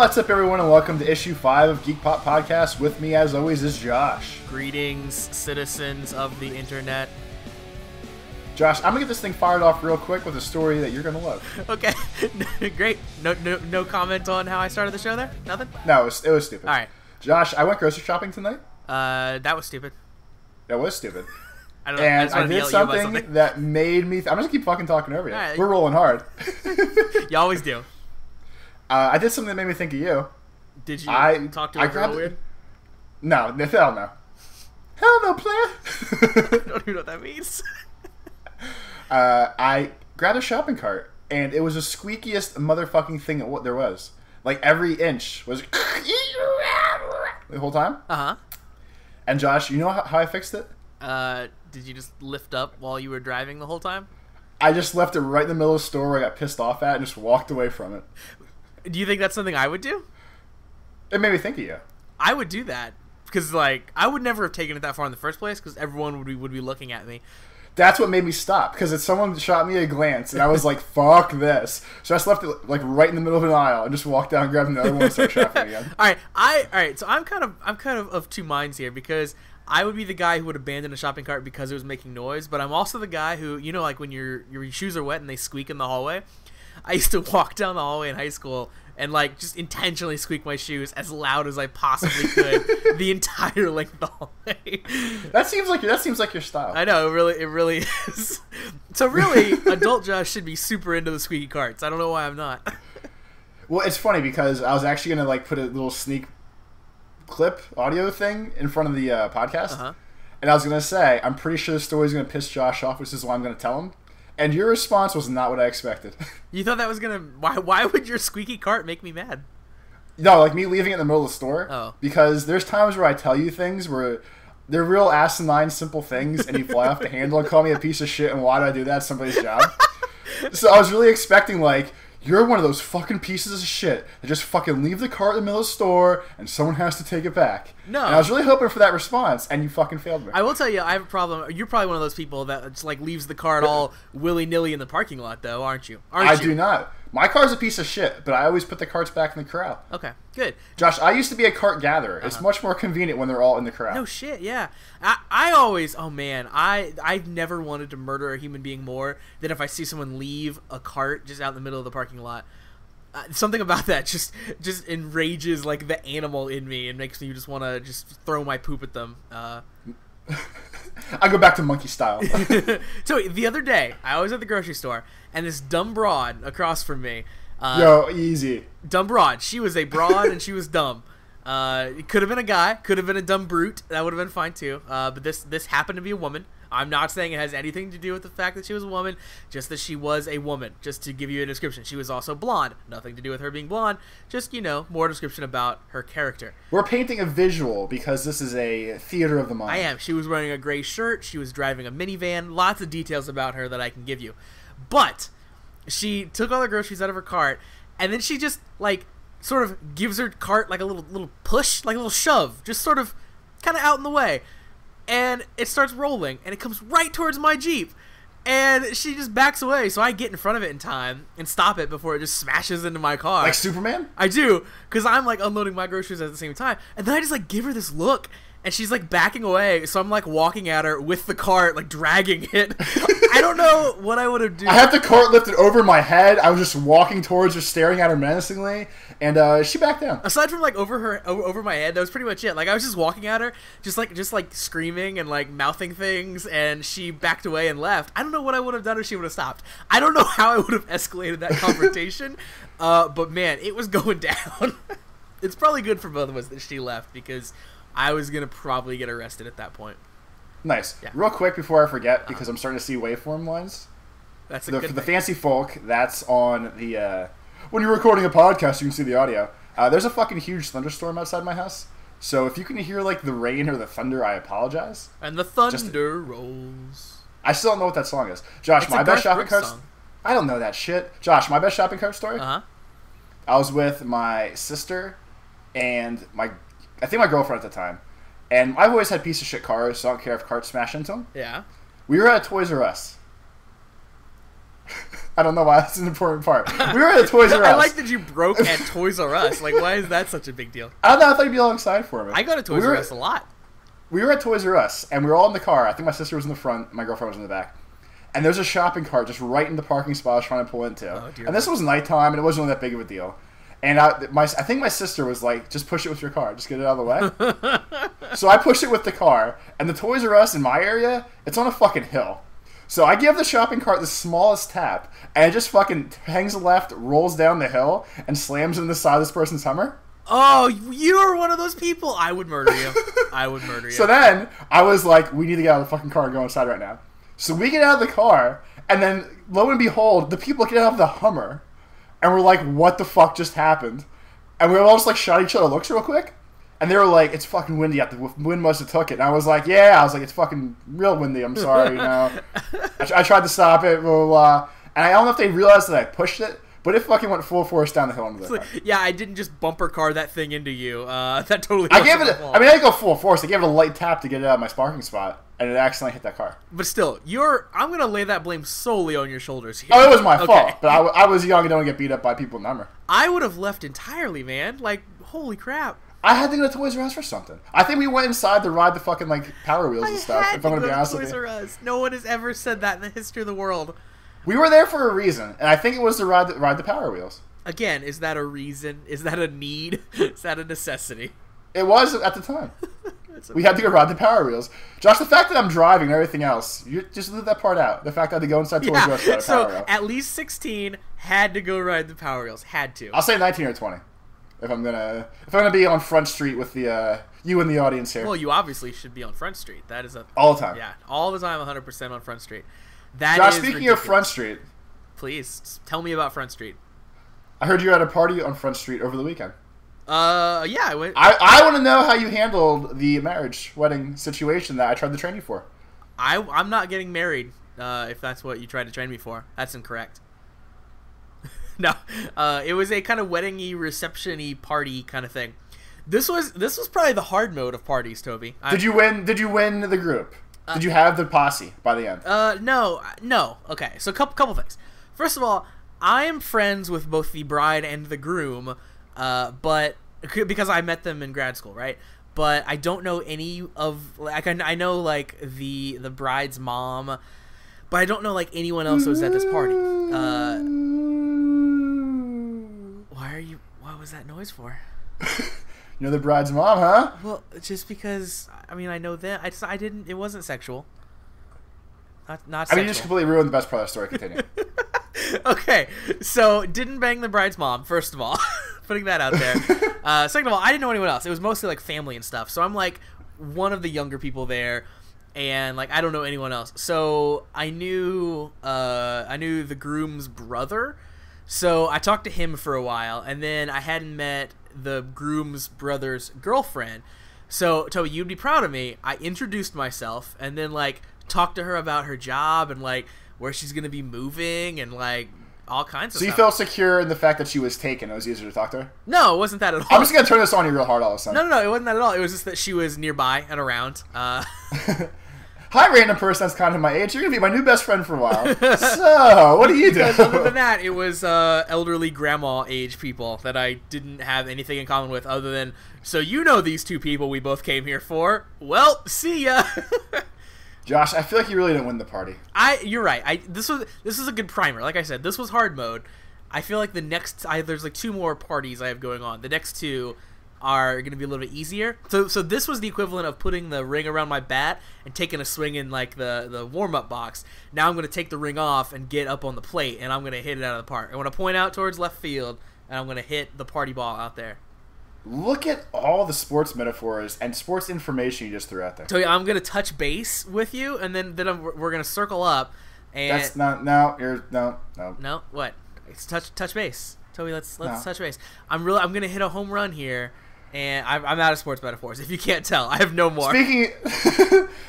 What's up, everyone, and welcome to issue 5 of Geek Pop Podcast. With me, as always, is Josh. Greetings, citizens of the internet. Josh, I'm gonna get this thing fired off real quick with a story that you're gonna love. Okay, great. No comment on how I started the show there? Nothing? No, it was stupid. All right. Josh, I went grocery shopping tonight. That was stupid. That was stupid. I don't know. And I did something that made me... I'm just gonna keep fucking talking over you. Right. We're rolling hard. You always do. I did something that made me think of you. Did you talk to a girl weird? No, hell no. Hell no, player. I don't even know what that means. I grabbed a shopping cart, and it was the squeakiest motherfucking thing that there was. Like, every inch was the whole time. Uh-huh. And Josh, you know how I fixed it? Did you just lift up while you were driving the whole time? I just left it right in the middle of the store where I got pissed off at and just walked away from it. Do you think that's something I would do? It made me think of you. I would do that. Because, like, I would never have taken it that far in the first place because everyone would be looking at me. That's what made me stop, because if someone shot me a glance, and I was like, fuck this. So I just left it, like, right in the middle of an aisle and just walked down and grabbed another one and started shopping again. Alright, so I'm kind of two minds here, because I would be the guy who would abandon a shopping cart because it was making noise, but I'm also the guy who, you know, like when your shoes are wet and they squeak in the hallway? I used to walk down the hallway in high school and, like, just intentionally squeak my shoes as loud as I possibly could the entire length of the hallway. That seems like your style. I know, it really is. So really, adult Josh should be super into the squeaky carts. I don't know why I'm not. Well, it's funny because I was actually gonna, like, put a little sneak clip audio thing in front of the podcast, and I was gonna say I'm pretty sure the story's gonna piss Josh off, which is why I'm gonna tell him. And your response was not what I expected. You thought that was gonna... Why would your squeaky cart make me mad? No, like me leaving it in the middle of the store. Oh. Because there's times where I tell you things where they're real asinine, simple things, and you fly off the handle and call me a piece of shit, and why do I do that? It's somebody's job. So I was really expecting, like, you're one of those fucking pieces of shit that just fucking leave the cart in the middle of the store and someone has to take it back. No. And I was really hoping for that response, and you fucking failed me. I will tell you, I have a problem. You're probably one of those people that just, like, leaves the cart all willy-nilly in the parking lot, though, aren't you? I do not. My car's a piece of shit, but I always put the carts back in the corral. Okay, good. Josh, I used to be a cart gatherer. It's much more convenient when they're all in the corral. No shit, yeah. I always, oh man, I've never wanted to murder a human being more than if I see someone leave a cart just out in the middle of the parking lot. Something about that just enrages, like, the animal in me and makes me just want to just throw my poop at them. I go back to monkey style. So the other day, I was at the grocery store, and this dumb broad across from me. Yo, easy. Dumb broad. She was a broad, and she was dumb. It could have been a guy, could have been a dumb brute. That would have been fine too. But this happened to be a woman. I'm not saying it has anything to do with the fact that she was a woman, just that she was a woman, just to give you a description. She was also blonde. Nothing to do with her being blonde, just, you know, more description about her character. We're painting a visual because this is a theater of the mind. I am. She was wearing a gray shirt. She was driving a minivan. Lots of details about her that I can give you. But she took all the groceries out of her cart, and then she just, like, sort of gives her cart, like, a little push, like a little shove, just sort of kind of out in the way. And it starts rolling, and it comes right towards my Jeep. And she just backs away, so I get in front of it in time and stop it before it just smashes into my car. Like Superman? I do, because I'm, like, unloading my groceries at the same time. And then I just, like, give her this look, and she's, like, backing away, so I'm, like, walking at her with the cart, like, dragging it. I don't know what I would have done. I had the cart lifted over my head. I was just walking towards her, staring at her menacingly, and she backed down. Aside from, like, over my head, that was pretty much it. Like, I was just walking at her, just like screaming and, like, mouthing things, and she backed away and left. I don't know what I would have done if she would have stopped. I don't know how I would have escalated that confrontation, but man, it was going down. It's probably good for both of us that she left, because I was gonna probably get arrested at that point. Nice. Yeah. Real quick before I forget, because I'm starting to see waveform lines. That's a good for thing. the fancy folk, that's on the... when you're recording a podcast, you can see the audio. There's a fucking huge thunderstorm outside my house. So if you can hear, like, the rain or the thunder, I apologize. And the thunder rolls. I still don't know what that song is. Josh, my best shopping cart... I don't know that shit. Josh, my best shopping cart story? Uh-huh. I was with my sister and I think my girlfriend at the time. And I've always had piece of shit cars, so I don't care if carts smash into them. Yeah. We were at Toys R Us. I don't know why that's an important part. We were at Toys R Us. I like that you broke at Toys R Us. Like, why is that such a big deal? I don't know. I thought you'd be alongside for me. I go to Toys R Us a lot. We were at Toys R Us, and we were all in the car. I think my sister was in the front. My girlfriend was in the back. And there's a shopping cart just right in the parking spot I was trying to pull into. Oh, dear and this was nighttime, and it wasn't really that big of a deal. And I think my sister was like, just push it with your car. Just get it out of the way. So I pushed it with the car. And the Toys R Us in my area, it's on a fucking hill. So I give the shopping cart the smallest tap. And it just fucking hangs left, rolls down the hill, and slams into the side of this person's Hummer. Oh, you are one of those people. I would murder you. I would murder you. So then I was like, we need to get out of the fucking car and go inside right now. So we get out of the car, and then lo and behold, the people get out of the Hummer, and we're like, what the fuck just happened? And we all just like shot each other looks real quick, and they were like, it's fucking windy out, the wind must have took it. And I was like, yeah, it's fucking real windy, I'm sorry, I tried to stop it, blah, blah, blah. And I don't know if they realized that I pushed it, but it fucking went full force down the hill into the car. Yeah, I didn't just bumper car that thing into you. That totally I gave it I didn't go full force. I gave it a light tap to get it out of my parking spot, and it accidentally hit that car. But still, I'm going to lay that blame solely on your shoulders here. Oh, it was my fault, but I was young and don't get beat up by people in Hummer. I would have left entirely, man. Like, holy crap. I had to go to Toys R Us for something. I think we went inside to ride the fucking, like, Power Wheels and stuff, if I'm going to be honest with you. Toys R Us. No one has ever said that in the history of the world. We were there for a reason, and I think it was to ride the Power Wheels. Again, is that a reason? Is that a need? Is that a necessity? It was at the time. We had to go ride the Power Wheels. Josh, the fact that I'm driving and everything else, you just leave that part out. The fact that I had to go inside Toys R Us to ride a Power Wheel. At least 16 had to go ride the Power Wheels. Had to. I'll say 19 or 20 if I'm gonna be on Front Street with the you and the audience here. Well, you obviously should be on Front Street. That is all the time. Yeah, all the time, 100% on Front Street. That Josh, is speaking ridiculous. of Front Street, please tell me about Front Street. I heard you were at a party on Front Street over the weekend. Yeah, I went. I want to know how you handled the wedding situation that I tried to train you for. I'm not getting married. If that's what you tried to train me for, that's incorrect. No, it was a kind of wedding-y, reception-y party kind of thing. This was probably the hard mode of parties, Toby. Did you win the group? Did you have the posse by the end? No. Okay, so couple things. First of all, I am friends with both the bride and the groom, but because I met them in grad school, right? But I don't know any of I know like the bride's mom, but I don't know like anyone else who was at this party. What was that noise for? You know the bride's mom, huh? Well, just because I mean I know that I didn't. It wasn't sexual. Not sexual. I mean, you just completely ruined the best part of the story. Continue. Okay, so didn't bang the bride's mom, first of all. Putting that out there. Second of all, I didn't know anyone else. It was mostly like family and stuff. So I'm like one of the younger people there, and like I don't know anyone else. So I knew the groom's brother. So I talked to him for a while, and then I hadn't met the groom's brother's girlfriend. So Toby, you'd be proud of me. I introduced myself, and then like talked to her about her job and like where she's gonna be moving and like all kinds of stuff. So you felt secure in the fact that she was taken. It was easier to talk to her? No, it wasn't that at all. I'm just gonna turn this on you real hard all of a sudden. No, it wasn't that at all. It was just that she was nearby and around. Hi, random person that's kind of my age. You're gonna be my new best friend for a while. So, what do you do? Other than that, it was elderly grandma age people that I didn't have anything in common with other than, so you know these two people we both came here for. Well, see ya. Josh, I feel like you really didn't win the party. You're right. This was a good primer. Like I said, this was hard mode. I feel like the next there's like 2 more parties I have going on. The next 2 are going to be a little bit easier. So this was the equivalent of putting the ring around my bat and taking a swing in like the warm-up box. Now I'm going to take the ring off and get up on the plate, and I'm going to hit it out of the park. I want to point out towards left field, and I'm going to hit the party ball out there. Look at all the sports metaphors and sports information you just threw out there. So yeah, I'm going to touch base with you, and then we're going to circle up. And that's not no. No, what? It's touch base, Toby. Let's touch base. I'm going to hit a home run here. And I'm out of sports metaphors. If you can't tell, I have no more.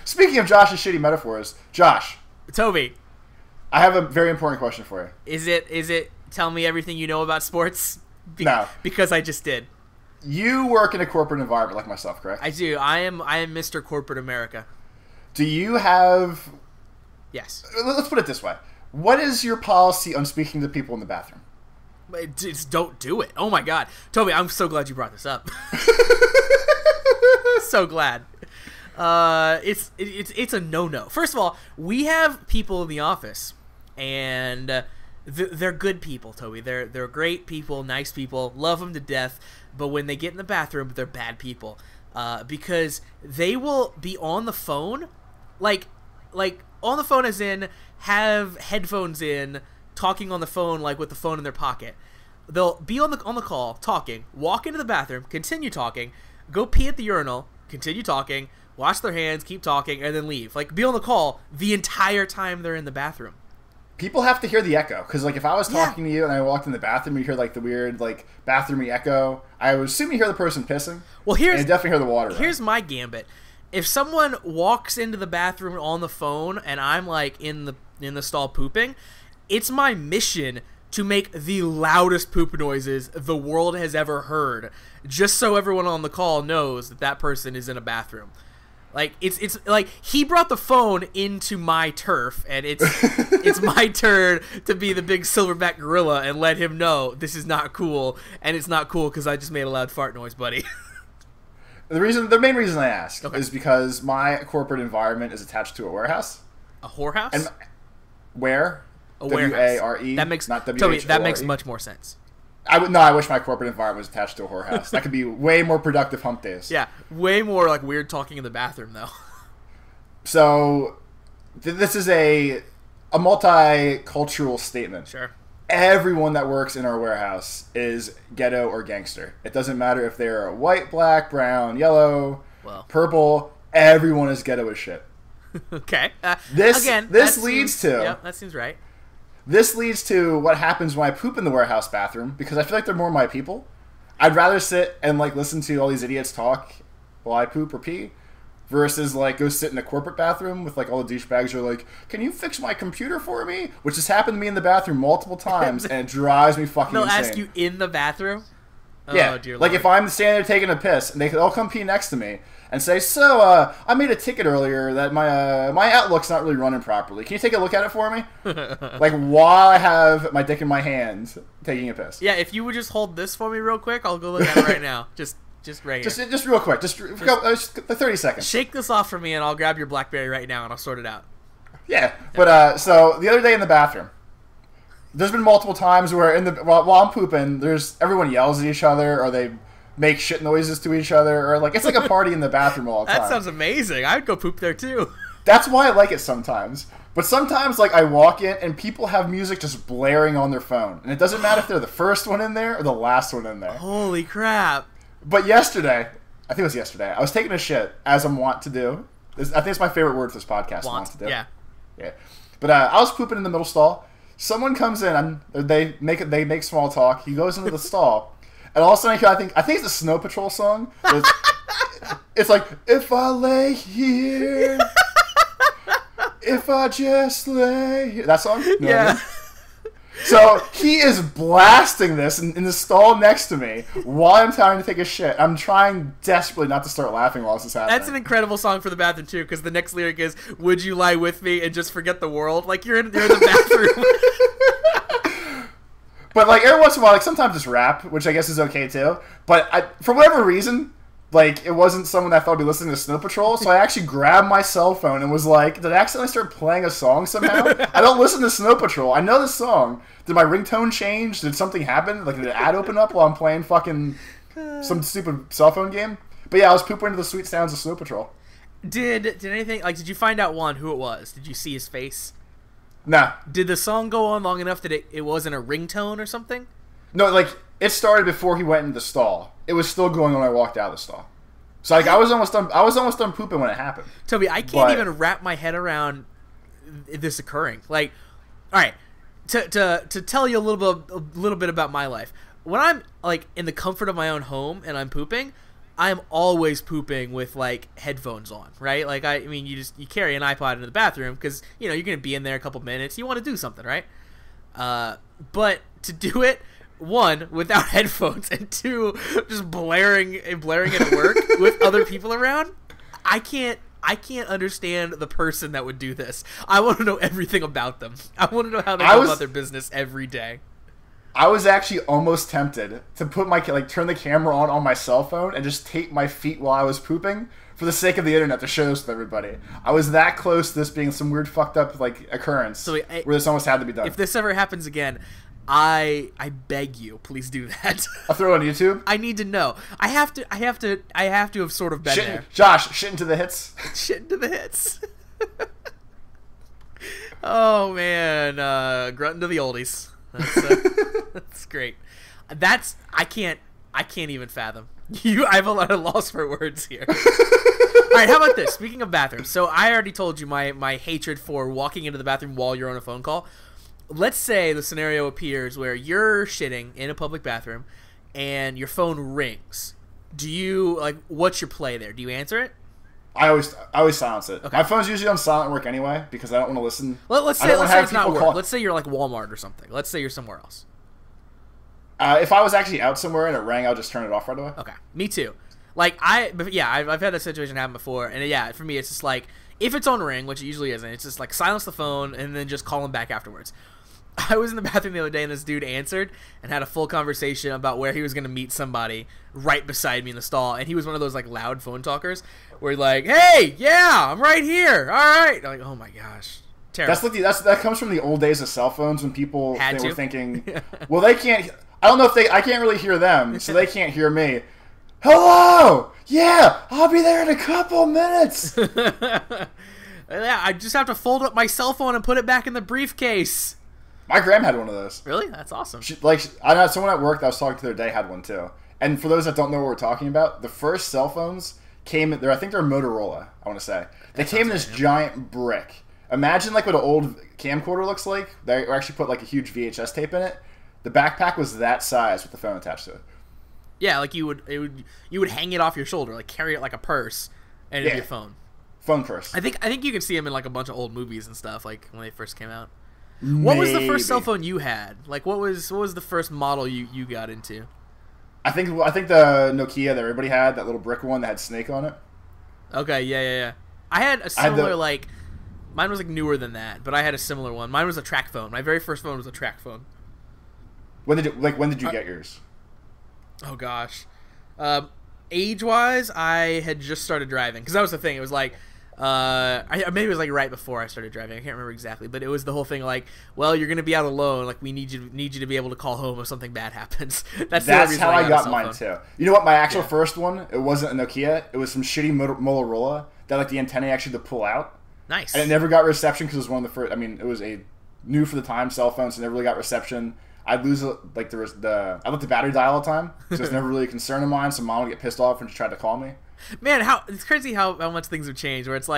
Speaking of Josh's shitty metaphors, Josh. Toby. I have a very important question for you. Is it tell me everything you know about sports? No. Because I just did. You work in a corporate environment like myself, correct? I do. I am Mr. Corporate America. Do you have... Yes. Let's put it this way. What is your policy on speaking to people in the bathroom? Just don't do it. Oh my god, Toby, I'm so glad you brought this up. So glad. It's a no-no. First of all, we have people in the office, and they're good people, Toby. They're great people, nice people, love them to death. But when they get in the bathroom, they're bad people, because they will be on the phone, like on the phone as in have headphones in, talking on the phone, like with the phone in their pocket. They'll be on the call talking, walk into the bathroom, continue talking, go pee at the urinal, continue talking, wash their hands, keep talking, and then leave. Like, be on the call the entire time they're in the bathroom. People have to hear the echo, because like if I was talking to you and I walked in the bathroom, you hear like the weird like bathroomy echo. I would assume you hear the person pissing. Well, and you definitely hear the water. Here's my gambit. If someone walks into the bathroom on the phone and I'm like in the stall pooping, it's my mission to make the loudest poop noises the world has ever heard, just so everyone on the call knows that that person is in a bathroom. Like, it's like he brought the phone into my turf, and it's my turn to be the big silverback gorilla and let him know this is not cool, and it's not cool because I just made a loud fart noise, buddy. The main reason I ask is because my corporate environment is attached to a warehouse. A whorehouse? And where? A warehouse. W-A-R-E. That makes not Toby, that makes much more sense. I wish my corporate environment was attached to a whorehouse. That could be way more productive hump days. Yeah, way more like weird talking in the bathroom though. So, this is a multicultural statement. Sure. Everyone that works in our warehouse is ghetto or gangster. It doesn't matter if they're white, black, brown, yellow, purple. Everyone is ghetto as shit. Okay. This leads to... Yeah, that seems right. This leads to what happens when I poop in the warehouse bathroom, because I feel like they're more my people. I'd rather sit and like listen to all these idiots talk while I poop or pee, versus like go sit in a corporate bathroom with like all the douchebags who are like, "Can you fix my computer for me?" Which has happened to me in the bathroom multiple times, and it drives me fucking insane. They'll ask you in the bathroom? Yeah, oh, dear like Lord. if I'm standing there taking a piss, and they could all come pee next to me and say, "So, I made a ticket earlier that my Outlook's not really running properly. Can you take a look at it for me?" Like while I have my dick in my hand taking a piss. Yeah, if you would just hold this for me real quick, I'll go look at it right now. Just right here. Just real quick, just 30 seconds. Shake this off for me, and I'll grab your BlackBerry right now, and I'll sort it out. Yeah, but so the other day in the bathroom, there's been multiple times where while I'm pooping, everyone yells at each other, or they make shit noises to each other, or like it's like a party in the bathroom all the time. That sounds amazing. I'd go poop there too. That's why I like it sometimes. But sometimes, like, I walk in and people have music just blaring on their phone, and it doesn't matter if they're the first one in there or the last one in there. Holy crap! But yesterday, I think it was yesterday, I was taking a shit, as I'm wont to do. I think it's my favorite word for this podcast. Want to do. Yeah. But I was pooping in the middle stall. Someone comes in, and they make small talk. He goes into the stall, and all of a sudden I think it's a Snow Patrol song. It's like, if I lay here, if I just lay here. That song? You know what I mean? So he is blasting this in the stall next to me while I'm trying to take a shit. I'm trying desperately not to start laughing while this is happening. That's an incredible song for the bathroom too, because the next lyric is, "Would you lie with me and just forget the world?" Like you're in the bathroom. But like every once in a while, like sometimes it's rap, which I guess is okay too. But for whatever reason, like it wasn't someone that I thought would be listening to Snow Patrol, so I actually grabbed my cell phone and was like, did I accidentally start playing a song somehow? I don't listen to Snow Patrol. I know this song. Did my ringtone change? Did something happen? Like did an ad open up while I'm playing fucking some stupid cell phone game? But yeah, I was pooping into the sweet sounds of Snow Patrol. Did anything, like, did you find out who it was? Did you see his face? Nah. Did the song go on long enough that it wasn't a ringtone or something? No, like it started before he went into the stall. It was still going when I walked out of the stall. So like I was almost done pooping when it happened. Toby, I can't even wrap my head around this occurring. Like, all right, to tell you a little bit about my life. When I'm like in the comfort of my own home and I'm pooping, I'm always pooping with like headphones on, right? Like I mean, you carry an iPod into the bathroom because you're gonna be in there a couple minutes. You want to do something, right? But to do it, one, without headphones, and two, just blaring it at work with other people around, I can't I can't understand the person that would do this. I want to know everything about them. I want to know how they go about their business every day. I was actually almost tempted to put my turn the camera on my cell phone and just tape my feet while I was pooping for the sake of the internet to show this to everybody. I was that close to this being some weird fucked up occurrence where this almost had to be done. If this ever happens again, I beg you, please do that. I'll throw it on YouTube. I need to know. I have to have sort of been there. Josh, shit into the hits. Shit into the hits. Oh man, grunt into the oldies. That's great. I can't even fathom. I have a lot of loss for words here. All right, how about this? Speaking of bathrooms, so I already told you my hatred for walking into the bathroom while you're on a phone call. Let's say the scenario appears where you're shitting in a public bathroom and your phone rings. Do you what's your play there? Do you answer it? I always silence it. Okay. My phone's usually on silent work anyway because I don't want to listen. Let's say it's not work. Let's say you're like Walmart or something. Let's say you're somewhere else. If I was actually out somewhere and it rang, I'll just turn it off right away. Okay, me too. I've had that situation happen before, and yeah, for me it's just like if it's on ring, which it usually isn't, it's just like silence the phone and then just call him back afterwards. I was in the bathroom the other day and this dude answered and had a full conversation about where he was going to meet somebody right beside me in the stall, and he was one of those loud phone talkers where hey, yeah, I'm right here, all right. I'm like, oh my gosh, terrible. That comes from the old days of cell phones when people were thinking, well, they can't. I don't know if I can't really hear them, so they can't hear me. Hello, yeah, I'll be there in a couple minutes. Yeah, I just have to fold up my cell phone and put it back in the briefcase. My grandma had one of those. Really? That's awesome. I know someone at work that I was talking to the other day had one too. And for those that don't know what we're talking about, the first cell phones came. I think they're Motorola. I want to say they came in this giant brick. Imagine what an old camcorder looks like. They actually put a huge VHS tape in it. The backpack was that size with the phone attached to it. Yeah, you would hang it off your shoulder, carry it like a purse, and it'd be your phone. Phone purse. I think you can see them in a bunch of old movies and stuff, when they first came out. Maybe. What was the first cell phone you had? What was the first model you got into? I think the Nokia that everybody had, that little brick one that had Snake on it. Okay, yeah. I had a similar mine was newer than that, but I had a similar one. Mine was a track phone. My very first phone was a track phone. When did you get yours? Oh gosh, age-wise, I had just started driving because that was the thing. It was maybe it was right before I started driving. I can't remember exactly, but it was the whole thing well, you're gonna be out alone. We need you to be able to call home if something bad happens. That's how I got mine too. You know what? My actual first one, it wasn't a Nokia. It was some shitty Motorola that the antenna actually to pull out. Nice. And it never got reception because it was one of the first. I mean, it was a new for the time cell phone, so it never really got reception. I'd lose I let the battery die all the time, so it's never really a concern of mine. So mom would get pissed off when she tried to call me. Man, it's crazy how much things have changed. Where it's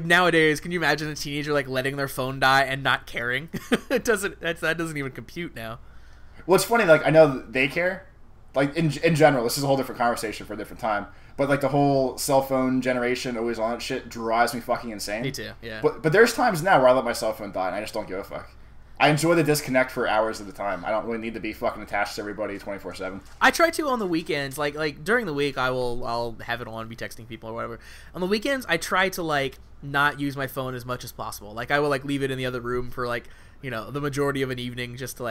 nowadays, can you imagine a teenager letting their phone die and not caring? That doesn't even compute now. Well, it's funny. I know they care. In general, this is a whole different conversation for a different time. But the whole cell phone generation, always on it shit, drives me fucking insane. Me too. Yeah. But there's times now where I let my cell phone die and I just don't give a fuck. I enjoy the disconnect for hours at a time. I don't really need to be fucking attached to everybody 24/7. I try to on the weekends. Like during the week, I'll have it on, be texting people or whatever. On the weekends, I try to not use my phone as much as possible. I will leave it in the other room for the majority of an evening, just to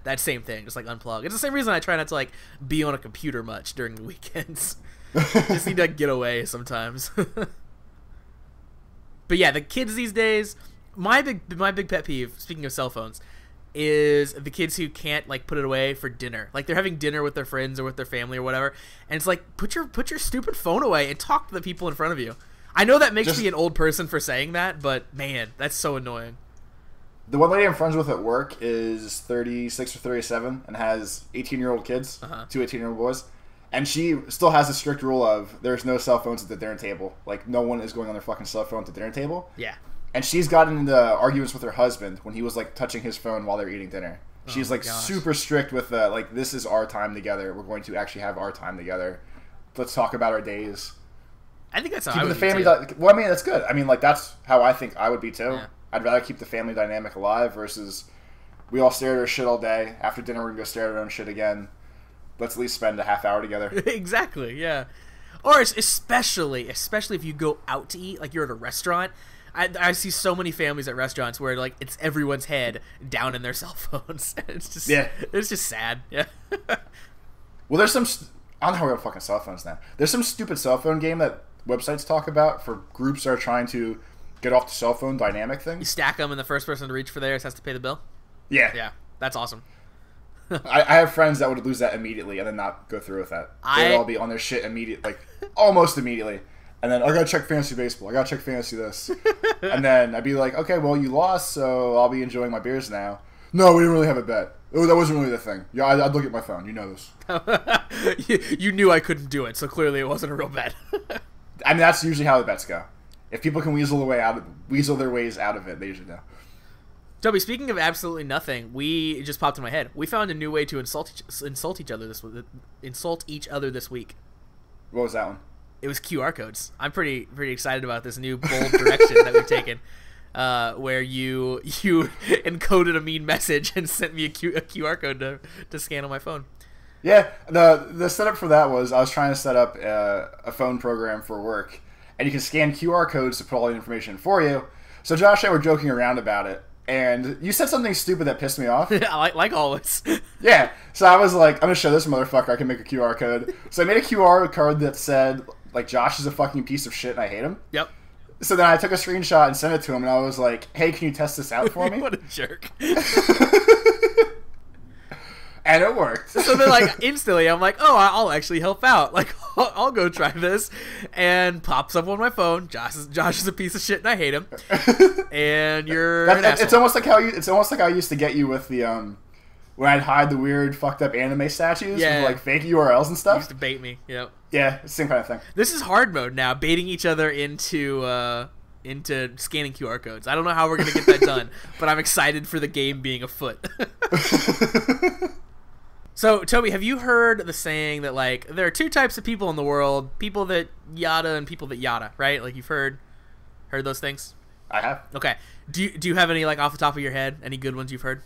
that same thing, just unplug. It's the same reason I try not to be on a computer much during the weekends. Just need to get away sometimes. But yeah, the kids these days. My big pet peeve, speaking of cell phones, is the kids who can't put it away for dinner. They're having dinner with their friends or with their family or whatever, and it's put your stupid phone away and talk to the people in front of you. I know that makes me an old person for saying that, but man, that's so annoying. The one lady I'm friends with at work is 36 or 37 and has 18-year-old kids, 2 18-year-old boys, and she still has a strict rule of there's no cell phones at the dinner table. No one is going on their fucking cell phone at the dinner table. Yeah. And she's gotten into arguments with her husband when he was touching his phone while they're eating dinner. She's super strict with this is our time together. We're going to actually have our time together. Let's talk about our days. I think that's how keeping I would the family. Well, I mean that's good. I mean that's how I think I would be too. Yeah. I'd rather keep the family dynamic alive versus we all stare at our shit all day. After dinner we're gonna go stare at our own shit again. Let's at least spend a half hour together. Exactly. Yeah. Or especially if you go out to eat, like you're at a restaurant. I see so many families at restaurants where like it's everyone's head down in their cell phones. It's just sad. Yeah. Well, there's some. I don't know how we have fucking cell phones now. There's some stupid cell phone game that websites talk about for groups that are trying to get off the cell phone dynamic thing. You stack them, and the first person to reach for theirs has to pay the bill. Yeah. Yeah, that's awesome. I have friends that would lose that immediately and then not go through with that. They'd all be on their shit immediately, like almost immediately. And then I gotta check fantasy baseball. I gotta check fantasy this. And then I'd be like, okay, well you lost, so I'll be enjoying my beers now. No, we didn't really have a bet. Oh, that wasn't really the thing. Yeah, I'd look at my phone. You know this. You knew I couldn't do it, so clearly it wasn't a real bet. I mean, that's usually how the bets go. If people can weasel their ways out of it, they usually do. Toby, speaking of absolutely nothing, it just popped in my head. We found a new way to insult each other this week. What was that one? It was QR codes. I'm pretty excited about this new bold direction that we've taken, where you encoded a mean message and sent me a QR code to scan on my phone. Yeah, the setup for that was I was trying to set up a phone program for work, and you can scan QR codes to put all the information for you. So Josh and I were joking around about it, and you said something stupid that pissed me off. like always. Yeah, so I was like, I'm going to show this motherfucker I can make a QR code. So I made a QR code that said, like, Josh is a fucking piece of shit and I hate him. Yep. So then I took a screenshot and sent it to him, and I was like, hey, can you test this out for me? What a jerk. And it worked. So then, like, instantly, I'm like, oh, I'll actually help out. Like, I'll go try this. And pops up on my phone. Josh is a piece of shit, and I hate him. And you're an asshole. It's almost like how I used to get you with the when I'd hide the weird, fucking up anime statues with like fake URLs and stuff. You used to bait me. Yep. Yeah, same kind of thing. This is hard mode now, baiting each other into scanning QR codes. I don't know how we're gonna get that done, but I'm excited for the game being afoot. So, Toby, have you heard the saying that, like, there are two types of people in the world, people that yada and people that yada, right? Like, you've heard those things? I have. Okay. Do you have any, like, off the top of your head, any good ones you've heard?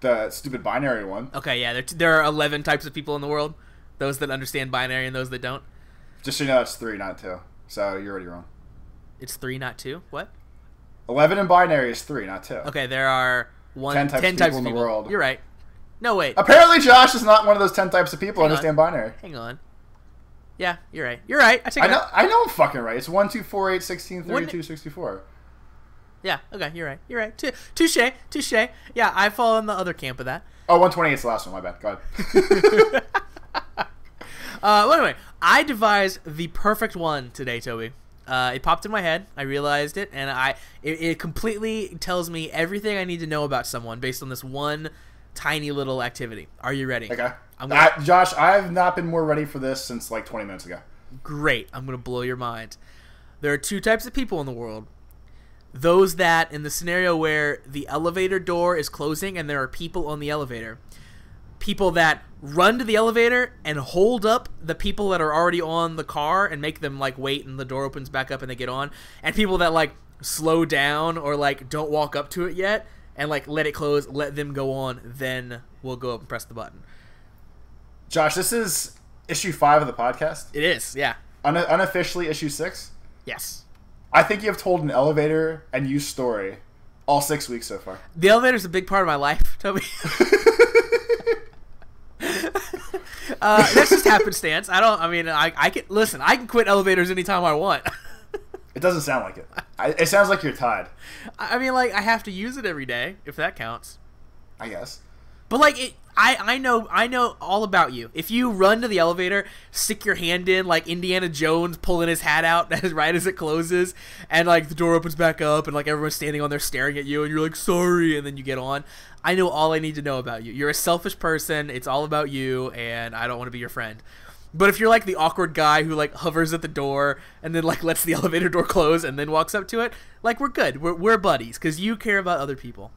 The stupid binary one. Okay, yeah, there are 11 types of people in the world, those that understand binary and those that don't. Just so you know, it's 3, not 2, so you're already wrong. It's 3, not 2? What? 11 in binary is 3, not 2. Okay, there are 10 types of people in the world. You're right. No, wait. Apparently Josh is not one of those 10 types of people who understand binary. Hang on. Yeah, you're right. You're right. I know I'm fucking right. It's 1, 2, 4, 8, 16, 32, 64. Yeah, okay, you're right. You're right. Touche. Yeah, I fall in the other camp of that. Oh, 128 is the last one. My bad. Go ahead. Well, anyway, I devised the perfect one today, Toby. It popped in my head. I realized it, and it completely tells me everything I need to know about someone based on this one tiny little activity. Are you ready? Okay. Josh, I've not been more ready for this since like 20 minutes ago. Great. I'm going to blow your mind. There are two types of people in the world. Those that, in the scenario where the elevator door is closing and there are people on the elevator, people that run to the elevator and hold up the people that are already on the car and make them like wait and the door opens back up and they get on, and people that like slow down or like don't walk up to it yet and like let it close, let them go on, then we'll go up and press the button. Josh, this is issue 5 of the podcast. It is, yeah. Unofficially issue 6. Yes. I think you have told an elevator and you story all 6 weeks so far. The elevator's a big part of my life, Toby. That's just happenstance. I can quit elevators anytime I want. It doesn't sound like it. It sounds like you're tied. I mean, like, I have to use it every day, if that counts. I guess. But, like, I know all about you. If you run to the elevator, stick your hand in, like Indiana Jones pulling his hat out right as it closes, and, like, the door opens back up, and, like, everyone's standing on there staring at you, and you're like, sorry, and then you get on. I know all I need to know about you. You're a selfish person. It's all about you, and I don't want to be your friend. But if you're like the awkward guy who like hovers at the door and then like lets the elevator door close and then walks up to it, like we're good. We're buddies because you care about other people.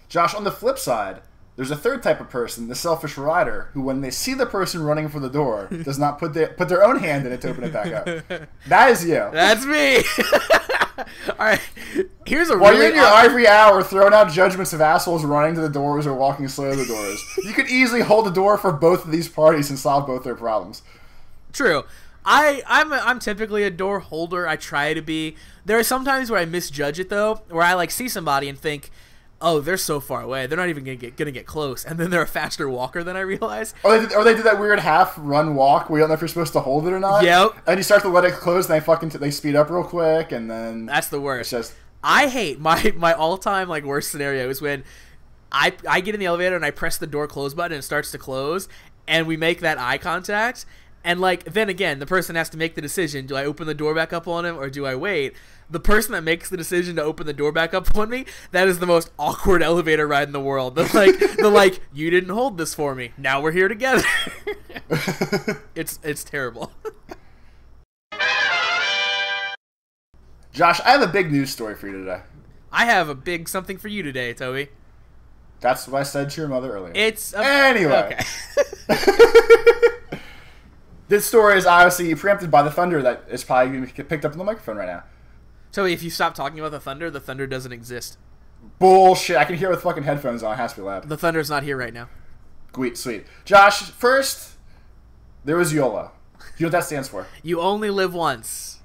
Josh, on the flip side, there's a third type of person, the selfish rider, who when they see the person running for the door does not put their own hand in it to open it back up. That is you. That's me. All right. While you're in your ivory hour throwing out judgments of assholes running to the doors or walking slow to the doors, you could easily hold the door for both of these parties and solve both their problems. True. I'm typically a door holder. I try to be. There are some times where I misjudge it though, where I like see somebody and think, oh, they're so far away, they're not even gonna get close, and then they're a faster walker than I realize. Or they do that weird half run walk where you don't know if you're supposed to hold it or not. Yep. And you start to let it close, and they speed up real quick, and then that's the worst. It's just I hate my all time like worst scenario is when I get in the elevator and I press the door close button and it starts to close, and we make that eye contact. And, like, then again, the person has to make the decision. Do I open the door back up on him or do I wait? The person that makes the decision to open the door back up on me, that is the most awkward elevator ride in the world. The like, you didn't hold this for me. Now we're here together. It's terrible. Josh, I have a big news story for you today. I have a big something for you today, Toby. That's what I said to your mother earlier. Anyway. Okay. This story is obviously preempted by the thunder that is probably going to get picked up on the microphone right now. Toby, if you stop talking about the thunder doesn't exist. Bullshit. I can hear it with fucking headphones on. It has to be loud. The thunder's not here right now. Sweet. Josh, first, there was YOLO. Do you know what that stands for? You only live once.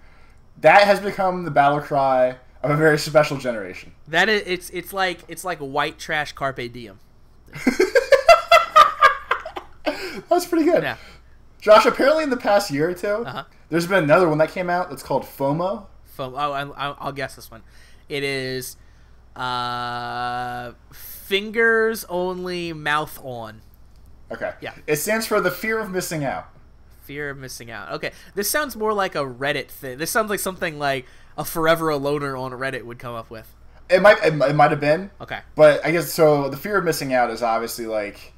That has become the battle cry of a very special generation. That is, it's like white trash carpe diem. That's pretty good. Yeah. Josh, apparently in the past year or two, there's been another one that came out that's called FOMO. Oh, I'll guess this one. It is fingers only, mouth on. Okay. Yeah. It stands for the fear of missing out. Fear of missing out. Okay. This sounds more like a Reddit thing. This sounds like something like a Forever Aloner on Reddit would come up with. It might have been. Okay. But I guess so. The fear of missing out is obviously like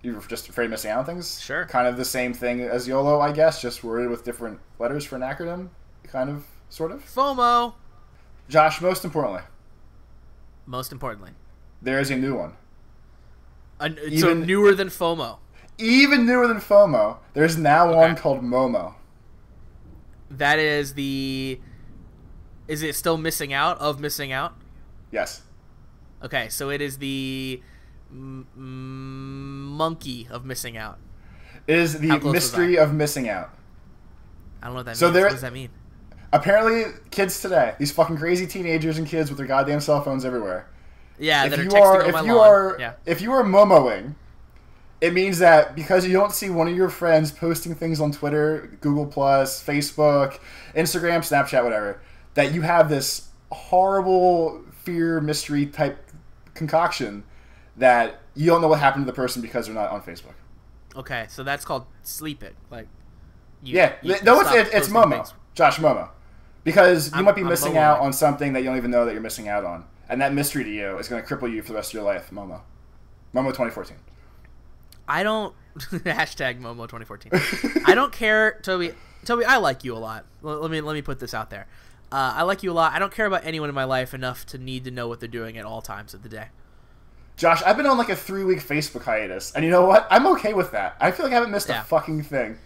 you're just afraid of missing out on things. Sure. Kind of the same thing as YOLO, I guess, just worded with different letters for an acronym. Kind of, sort of. FOMO. Josh, most importantly, there is a new one. So newer than FOMO. Even newer than FOMO. There's now one called MOMO. That is the... Is it still missing out of missing out? Yes. Okay, so it is the monkey of missing out. It is the mystery of missing out. I don't know what that means. What does that mean? Apparently, kids today, these fucking crazy teenagers and kids with their goddamn cell phones everywhere. Yeah, that are texting on my lawn. If you are momoing, it means that because you don't see one of your friends posting things on Twitter, Google+, Facebook, Instagram, Snapchat, whatever, that you have this horrible fear mystery type concoction that you don't know what happened to the person because they're not on Facebook. Okay, so that's called sleep it. Like, it's Momo. Things. Josh, Momo. Because you might be missing out on something that you don't even know that you're missing out on. And that mystery to you is going to cripple you for the rest of your life. Momo. Momo 2014. I don't... Hashtag Momo 2014. I don't care, Toby, I like you a lot. Let me put this out there. I like you a lot. I don't care about anyone in my life enough to need to know what they're doing at all times of the day. Josh, I've been on like a 3-week Facebook hiatus. And you know what? I'm okay with that. I feel like I haven't missed a fucking thing.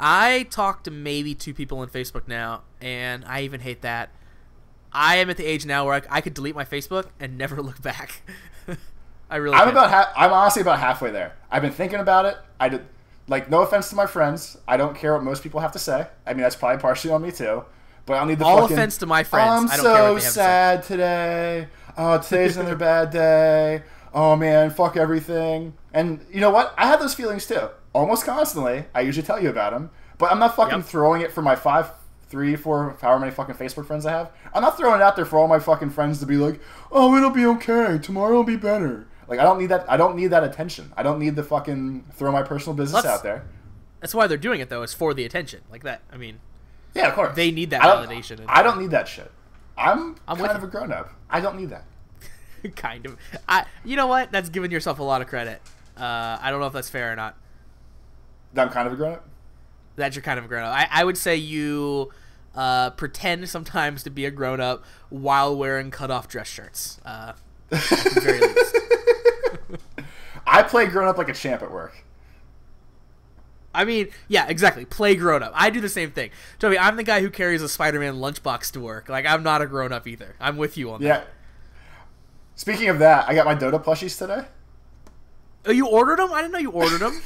I talk to maybe 2 people on Facebook now, and I even hate that. I am at the age now where I could delete my Facebook and never look back. I really I'm honestly about halfway there. I've been thinking about it. No offense to my friends. I don't care what most people have to say. I mean, that's probably partially on me too. But I'll need the all offense to my friends. I'm I don't care what they have so sad today. Oh, today's another bad day. Oh man, fuck everything. And you know what? I have those feelings too. Almost constantly. I usually tell you about them. But I'm not fucking throwing it for my 5, 3, 4, however many fucking Facebook friends I have. I'm not throwing it out there for all my fucking friends to be like, oh, it'll be okay. Tomorrow will be better. Like, I don't need that. I don't need that attention. I don't need to fucking throw my personal business out there. That's why they're doing it, though, is for the attention. Like that. I mean, yeah, of course. They need that validation. I don't need that shit. I'm kind of a grown-up. I don't need that. Kind of. You know what? That's giving yourself a lot of credit. I don't know if that's fair or not. That I'm kind of a grown-up? That you're kind of a grown-up. I would say you pretend sometimes to be a grown-up while wearing cut-off dress shirts. At the very least. I play grown-up like a champ at work. I mean, yeah, exactly. Play grown-up. I do the same thing. Toby, I'm the guy who carries a Spider-Man lunchbox to work. Like, I'm not a grown-up either. I'm with you on that. Yeah. Speaking of that, I got my DOTA plushies today. Oh, you ordered them? I didn't know you ordered them.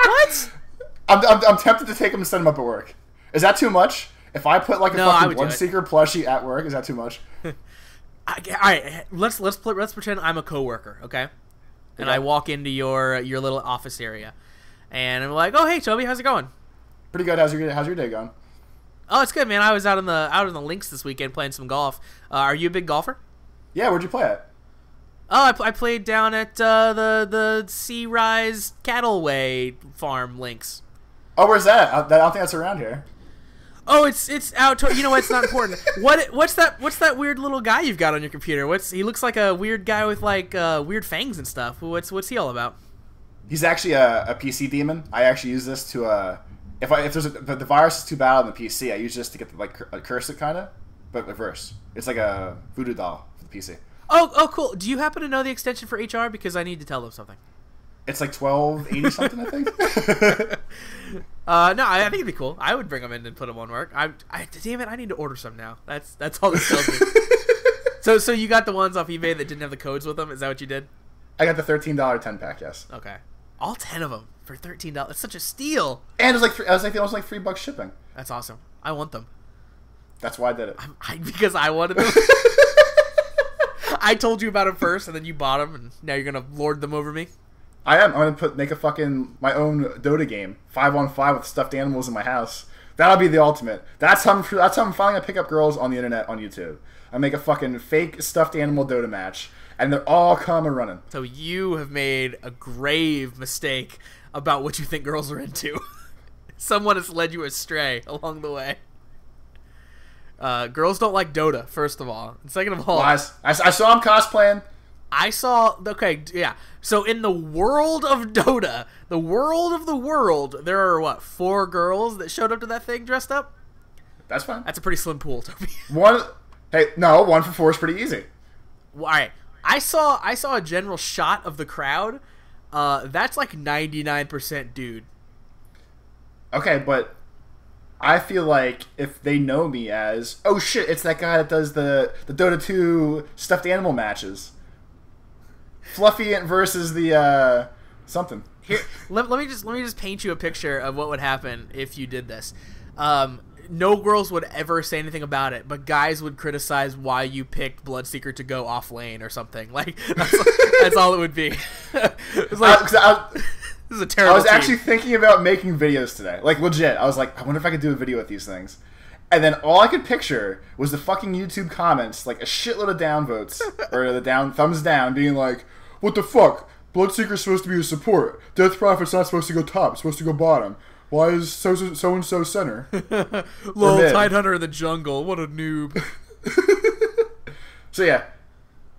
What? I'm tempted to take them and set them up at work. Is that too much? If I put like a fucking Bloodseeker plushie at work, is that too much? All right, let's pretend I'm a coworker, okay? And I walk into your little office area, and I'm like, "Oh, hey, Toby, how's it going?" Pretty good. How's your day going? Oh, it's good, man. I was out in the links this weekend playing some golf. Are you a big golfer? Yeah, where'd you play at? Oh, I played down at the Sea Rise Cattleway Farm links. Oh, where's that? I don't think that's around here. Oh, it's out. You know what? It's not important. What's that weird little guy you've got on your computer? He looks like a weird guy with like weird fangs and stuff. What's he all about? He's actually a PC demon. I actually use this to if the virus is too bad on the PC, I use this to get curse it kind of, but reverse. It's like a voodoo doll for the PC. Oh, cool. Do you happen to know the extension for HR? Because I need to tell them something. It's like 1280 something, I think. No, I think it'd be cool. I would bring them in and put them on work. Damn it, I need to order some now. That's all this tells me. So you got the ones off eBay that didn't have the codes with them? Is that what you did? I got the $13 10-pack, yes. Okay. All 10 of them for $13. That's such a steal. And it was like $3 shipping. That's awesome. I want them. That's why I did it. Because I wanted them. I told you about them first, and then you bought them, and now you're gonna lord them over me. I am. I'm gonna make my own Dota game, 5-on-5 with stuffed animals in my house. That'll be the ultimate. That's how I'm finally gonna pick up girls on the internet on YouTube. I make a fucking fake stuffed animal Dota match, and they're all coming running. So you have made a grave mistake about what you think girls are into. Someone has led you astray along the way. Girls don't like Dota, first of all. And second of all... Lies. I saw him cosplaying. Okay, yeah. So in the world of Dota, the world of the world, there are, 4 girls that showed up to that thing dressed up? That's fine. That's a pretty slim pool, Toby. 1 for 4 is pretty easy. Well, all right. I saw a general shot of the crowd. That's like 99% dude. Okay, but... I feel like if they know me as, oh shit, it's that guy that does the Dota 2 stuffed animal matches. Fluffy versus the something. Here, let me just paint you a picture of what would happen if you did this. No girls would ever say anything about it, but guys would criticize why you picked Bloodseeker to go off lane or something. Like that's all it would be. It's like, this is a terrible. I was actually thinking about making videos today, like legit. I was like, I wonder if I could do a video with these things. And then all I could picture was the fucking YouTube comments, like a shitload of downvotes or the thumbs down, being like, "What the fuck? Bloodseeker's supposed to be a support. Death Prophet's not supposed to go top. It's supposed to go bottom. Why is so and so center?" Lol, Tidehunter in the jungle. What a noob. So yeah.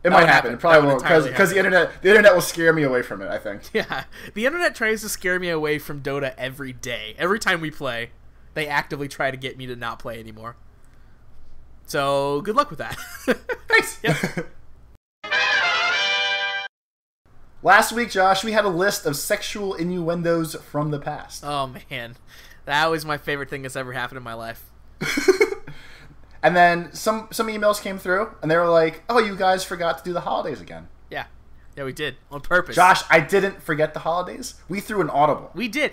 It might happen. It probably won't, because the internet will scare me away from it, I think. Yeah. The internet tries to scare me away from Dota every day. Every time we play, they actively try to get me to not play anymore. So, good luck with that. Thanks! Yep. Last week, Josh, we had a list of sexual innuendos from the past. Oh, man. That was my favorite thing that's ever happened in my life. And then some emails came through, and they were like, "Oh, you guys forgot to do the holidays again." Yeah, we did on purpose. Josh, I didn't forget the holidays. We threw an audible. We did.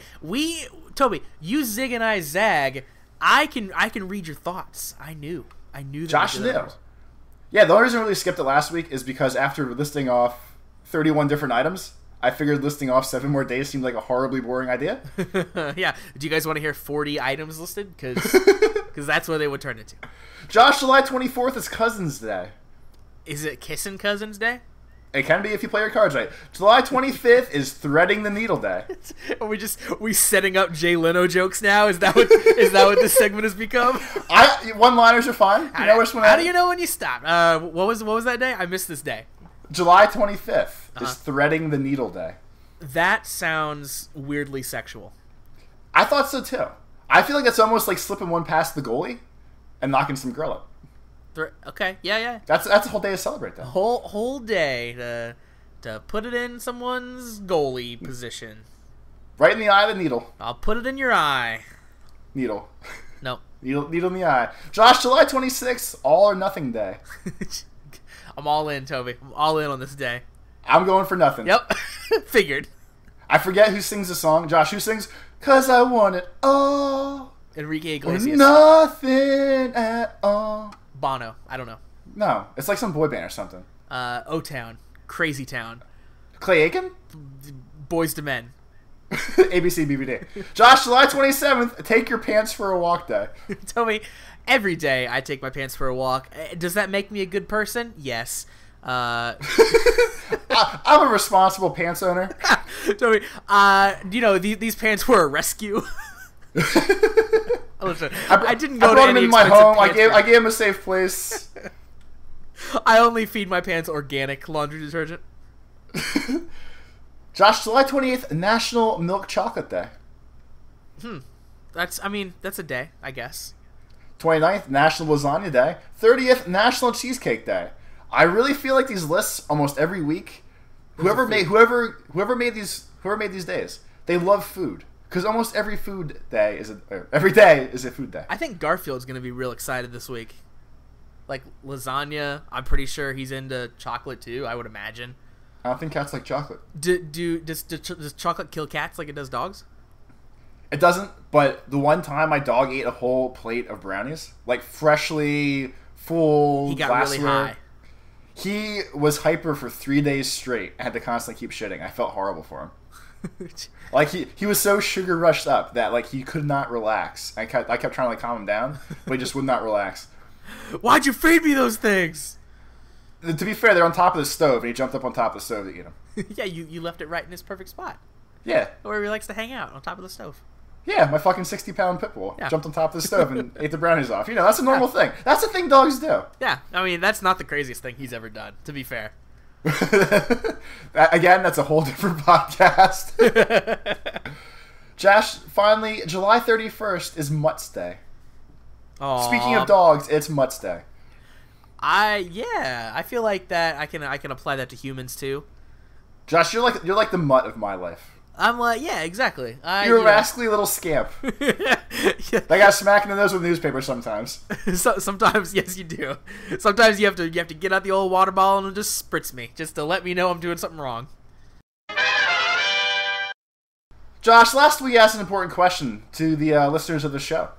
Toby, you zig and I zag. I can read your thoughts. I knew. That Josh knew. Yeah, the only reason we really skipped it last week is because after listing off 31 different items, I figured listing off 7 more days seemed like a horribly boring idea. Yeah. Do you guys want to hear 40 items listed? Because that's what they would turn into. Josh, July 24th is Cousins Day. Is it Kissing Cousins Day? It can be if you play your cards right. July 25th is Threading the Needle Day. Are we setting up Jay Leno jokes now? Is that what this segment has become? One-liners are fine. How do you know when you stop? What was that day? I missed this day. July 25th is Threading the Needle Day. That sounds weirdly sexual. I thought so too. I feel like it's almost like slipping one past the goalie and knocking some girl up. Okay, yeah. That's a whole day to celebrate, though. Whole day to put it in someone's goalie position. Right in the eye of the needle. I'll put it in your eye. Needle. Nope. Needle in the eye. Josh, July 26th, All or Nothing Day. I'm all in, Toby. I'm all in on this day. I'm going for nothing. Yep. Figured. I forget who sings the song. Josh, who sings? 'Cause I want it all. Enrique Or Iglesias. nothing at all. Bono. I don't know. No, it's like some boy band or something. O-Town. Crazy Town. Clay Aiken? Boys to Men. ABC BBD. Josh, July 27th, take your pants for a walk day. Toby, every day I take my pants for a walk. Does that make me a good person? Yes. I'm a responsible pants owner. Toby, these pants were a rescue. Listen, I didn't go to brought any them in my home. I pants gave them a safe place. I only feed my pants organic laundry detergent. Josh, July 28th, National Milk Chocolate Day. That's a day, I guess. 29th, National Lasagna Day. 30th, National Cheesecake Day. I really feel like these lists almost every week. Whoever made these days, they love food. Because almost every day is a food day. I think Garfield's gonna be real excited this week. Like lasagna, I'm pretty sure he's into chocolate too. I would imagine. I don't think cats like chocolate. Does chocolate kill cats like it does dogs? It doesn't. But the one time my dog ate a whole plate of brownies, like freshly full. He got really high. He was hyper for 3 days straight. I had to constantly keep shitting. I felt horrible for him. Like he was so sugar rushed up that like he could not relax. I kept trying to like calm him down, but he just would not relax. Why'd you feed me those things? To be fair, they're on top of the stove, and he jumped up on top of the stove to eat them. Yeah, you left it right in his perfect spot. Yeah. Where he likes to hang out, on top of the stove. Yeah, my fucking 60-pound pit bull jumped on top of the stove and ate the brownies off. You know, that's a normal thing. That's a thing dogs do. Yeah, I mean, that's not the craziest thing he's ever done, to be fair. Again, that's a whole different podcast. Josh, finally, July 31st is Mutts Day. Aww. Speaking of dogs, it's Mutts Day. I feel like that I can apply that to humans too. Josh, you're like the mutt of my life. I'm like, yeah, exactly. You're a rascally little scamp. Yeah. That guy smacking the nose with newspaper sometimes. Sometimes, yes, you do. Sometimes you have to get out the old water bottle and just spritz me, just to let me know I'm doing something wrong. Josh, last week asked an important question to the listeners of the show.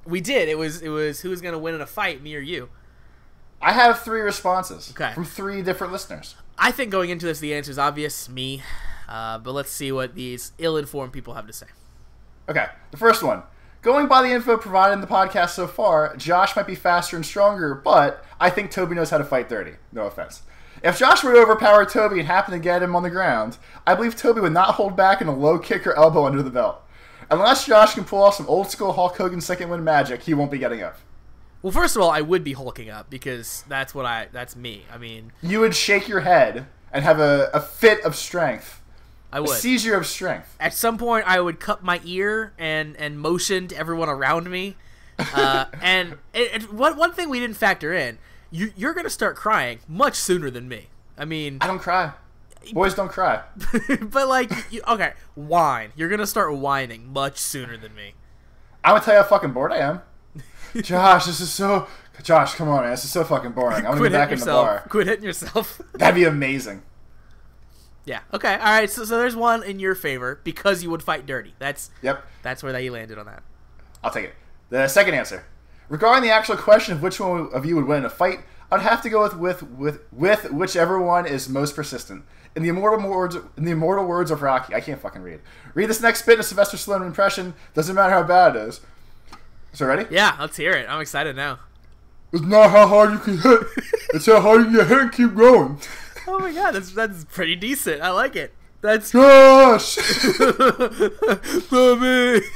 We did. It was who's gonna win in a fight, me or you? I have 3 responses. Okay. From 3 different listeners. I think going into this, the answer is obvious, me. But let's see what these ill-informed people have to say. Okay, the first one. Going by the info provided in the podcast so far, Josh might be faster and stronger, but I think Toby knows how to fight dirty. No offense. If Josh were to overpower Toby and happen to get him on the ground, I believe Toby would not hold back in a low kick or elbow under the belt. Unless Josh can pull off some old-school Hulk Hogan second win magic, he won't be getting up. Well, first of all, I would be hulking up because that's me. I mean, you would shake your head and have a fit of strength. I would. A seizure of strength. At some point, I would cup my ear and motion to everyone around me. And one thing we didn't factor in, you're going to start crying much sooner than me. I mean, I don't cry. Boys don't cry. But like, okay, whine. You're going to start whining much sooner than me. I'm going to tell you how fucking bored I am. Josh, Josh, come on, man. This is so fucking boring. I want to be back in the bar. Quit hitting yourself. That'd be amazing. Yeah. Okay. All right. So there's one in your favor because you would fight dirty. That's where you landed on that. I'll take it. The second answer. Regarding the actual question of which one of you would win in a fight, I'd have to go with whichever one is most persistent. In the immortal words of Rocky, I can't fucking read. Read this next bit in a Sylvester Stallone impression. Doesn't matter how bad it is. So ready? Yeah, let's hear it. I'm excited now. It's not how hard you can hit. It's how hard you can hit and keep going. Oh my god, that's pretty decent. I like it. That's Josh. Toby.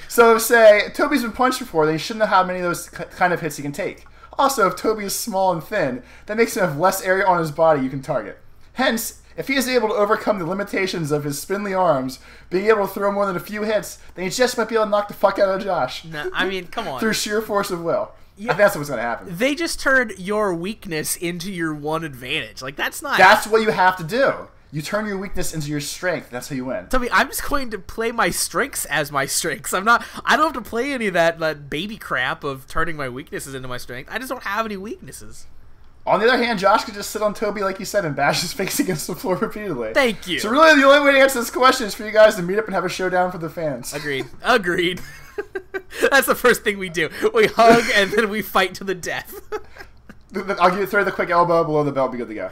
So say Toby's been punched before, then he shouldn't have how many of those kind of hits he can take. Also, if Toby is small and thin, that makes him have less area on his body you can target. Hence, if he is able to overcome the limitations of his spindly arms, being able to throw more than a few hits, then he just might be able to knock the fuck out of Josh. No, I mean, come on. Through sheer force of will. Yeah, I think that's what's going to happen. They just turned your weakness into your one advantage. Like, that's not... That's what you have to do. You turn your weakness into your strength. That's how you win. Tell me, I'm just going to play my strengths as my strengths. I don't have to play any of that baby crap of turning my weaknesses into my strength. I just don't have any weaknesses. On the other hand, Josh could just sit on Toby, like you said, and bash his face against the floor repeatedly. Thank you. So really, the only way to answer this question is for you guys to meet up and have a showdown for the fans. Agreed. Agreed. That's the first thing we do. We hug, and then we fight to the death. I'll throw the quick elbow below the belt, be good to go.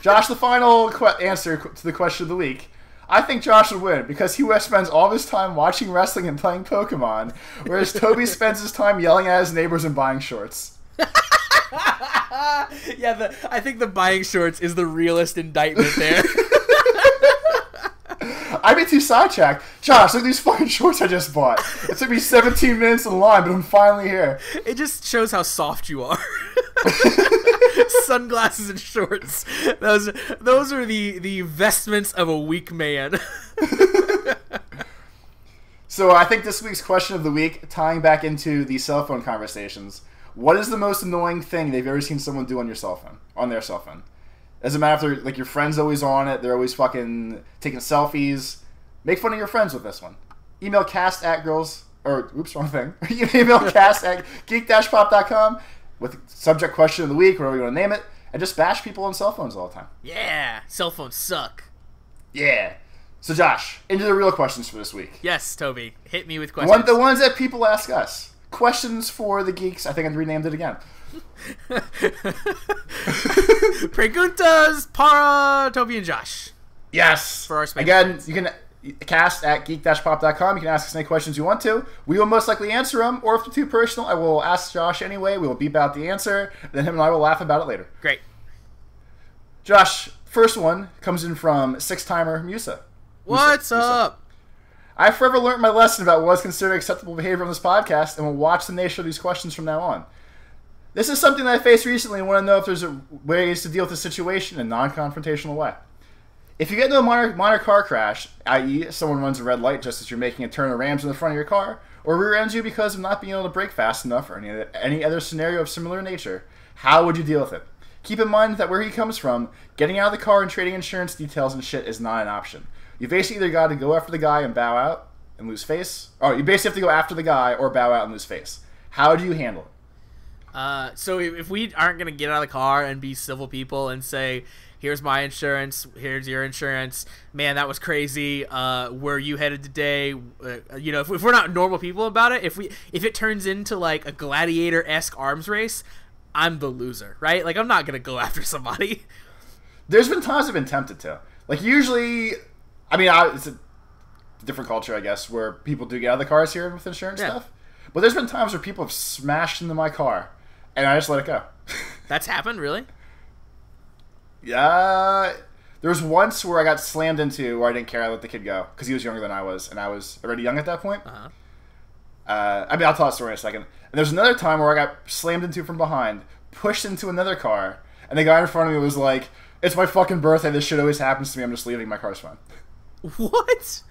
Josh, the final answer to the question of the week. I think Josh would win because he spends all of his time watching wrestling and playing Pokemon, whereas Toby spends his time yelling at his neighbors and buying shorts. Yeah, I think the buying shorts is the realest indictment there. I'd be too sidetracked. Josh, look at these fucking shorts I just bought. It took me 17 minutes in line, but I'm finally here. It just shows how soft you are. Sunglasses and shorts. Those are the vestments of a weak man. So I think this week's question of the week, tying back into the cell phone conversations, what is the most annoying thing they've ever seen someone do on their cell phone? Doesn't matter if your friend's always on it, they're always fucking taking selfies. Make fun of your friends with this one. Email cast at girls, or oops, wrong thing. Email cast at geek-pop.com with subject question of the week, whatever you want to name it, and just bash people on cell phones all the time. Yeah, cell phones suck. Yeah. So Josh, into the real questions for this week. Yes, Toby, hit me with questions. The ones that people ask us. Questions for the geeks. I think I renamed it again. Preguntas para Toby and Josh. Yes. For our space Again, friends. you can cast at geek-pop.com. You can ask us any questions you want to. We will most likely answer them, or if they're too personal, I will ask Josh anyway. We will beep out the answer, then him and I will laugh about it later. Great. Josh, first one comes in from six-timer Musa. What's up? I've forever learned my lesson about what is considered acceptable behavior on this podcast and will watch the nature of these questions from now on. This is something that I faced recently and want to know if there's ways to deal with the situation in a non-confrontational way. If you get into a minor car crash, i.e. someone runs a red light just as you're making a turn or rams in the front of your car, or rear-ends you because of not being able to brake fast enough, or any other scenario of similar nature, how would you deal with it? Keep in mind that where he comes from, getting out of the car and trading insurance details and shit is not an option. You basically either got to go after the guy and bow out and lose face, or you basically have to go after the guy or bow out and lose face. How do you handle it? So if we aren't going to get out of the car and be civil people and say, here's my insurance, here's your insurance, man, that was crazy, where are you headed today? If we're not normal people about it, if it turns into like a gladiator-esque arms race, I'm the loser, right? Like, I'm not going to go after somebody. There's been times I've been tempted to. Like, usually, it's a different culture, I guess, where people do get out of the cars here with insurance stuff. But there's been times where people have smashed into my car, and I just let it go. That's happened, really? Yeah. There was once where I got slammed into where I didn't care. I let the kid go because he was younger than I was, and I was already young at that point. Uh-huh. I'll tell that story in a second. And there's another time where I got slammed into from behind, pushed into another car, and the guy in front of me was like, "It's my fucking birthday. This shit always happens to me. I'm just leaving. My car's fine." What?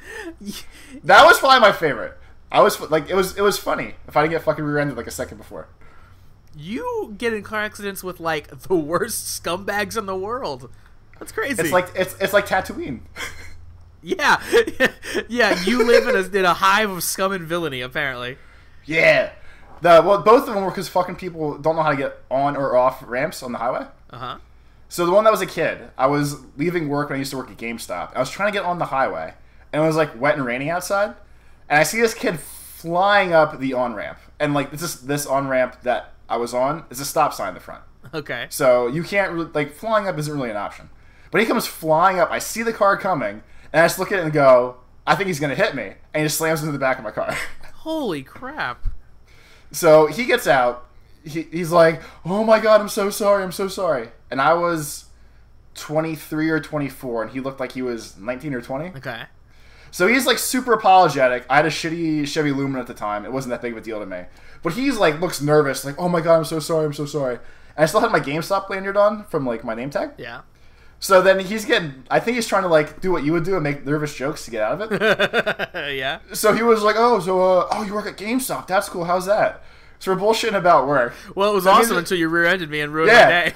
That was probably my favorite. I was like, it was funny if I didn't get fucking rear-ended like a second before. You get in car accidents with like the worst scumbags in the world. That's crazy. It's like Tatooine. Yeah, yeah. You live in a hive of scum and villainy, apparently. Yeah. Both of them were because fucking people don't know how to get on or off ramps on the highway. Uh-huh. So the one that was a kid, I was leaving work when I used to work at GameStop. I was trying to get on the highway, and it was like wet and raining outside. And I see this kid flying up the on-ramp. And like this on-ramp that I was on is a stop sign in the front. Okay. So you can't really, like, flying up isn't really an option. But he comes flying up, I see the car coming, and I just look at it and go, I think he's going to hit me. And he just slams into the back of my car. Holy crap. So he gets out. He's like, "Oh my god, I'm so sorry, I'm so sorry." And I was 23 or 24, and he looked like he was 19 or 20. Okay. So he's like super apologetic. I had a shitty Chevy Lumina at the time. It wasn't that big of a deal to me. But he's like, looks nervous, like, "Oh my god, I'm so sorry, I'm so sorry." And I still had my GameStop lanyard on from like my name tag. Yeah. So then I think he's trying to like do what you would do and make nervous jokes to get out of it. Yeah. So he was like, "Oh, you work at GameStop? That's cool. How's that?" So we're bullshitting about work. Well, it was awesome until you rear-ended me and ruined my day.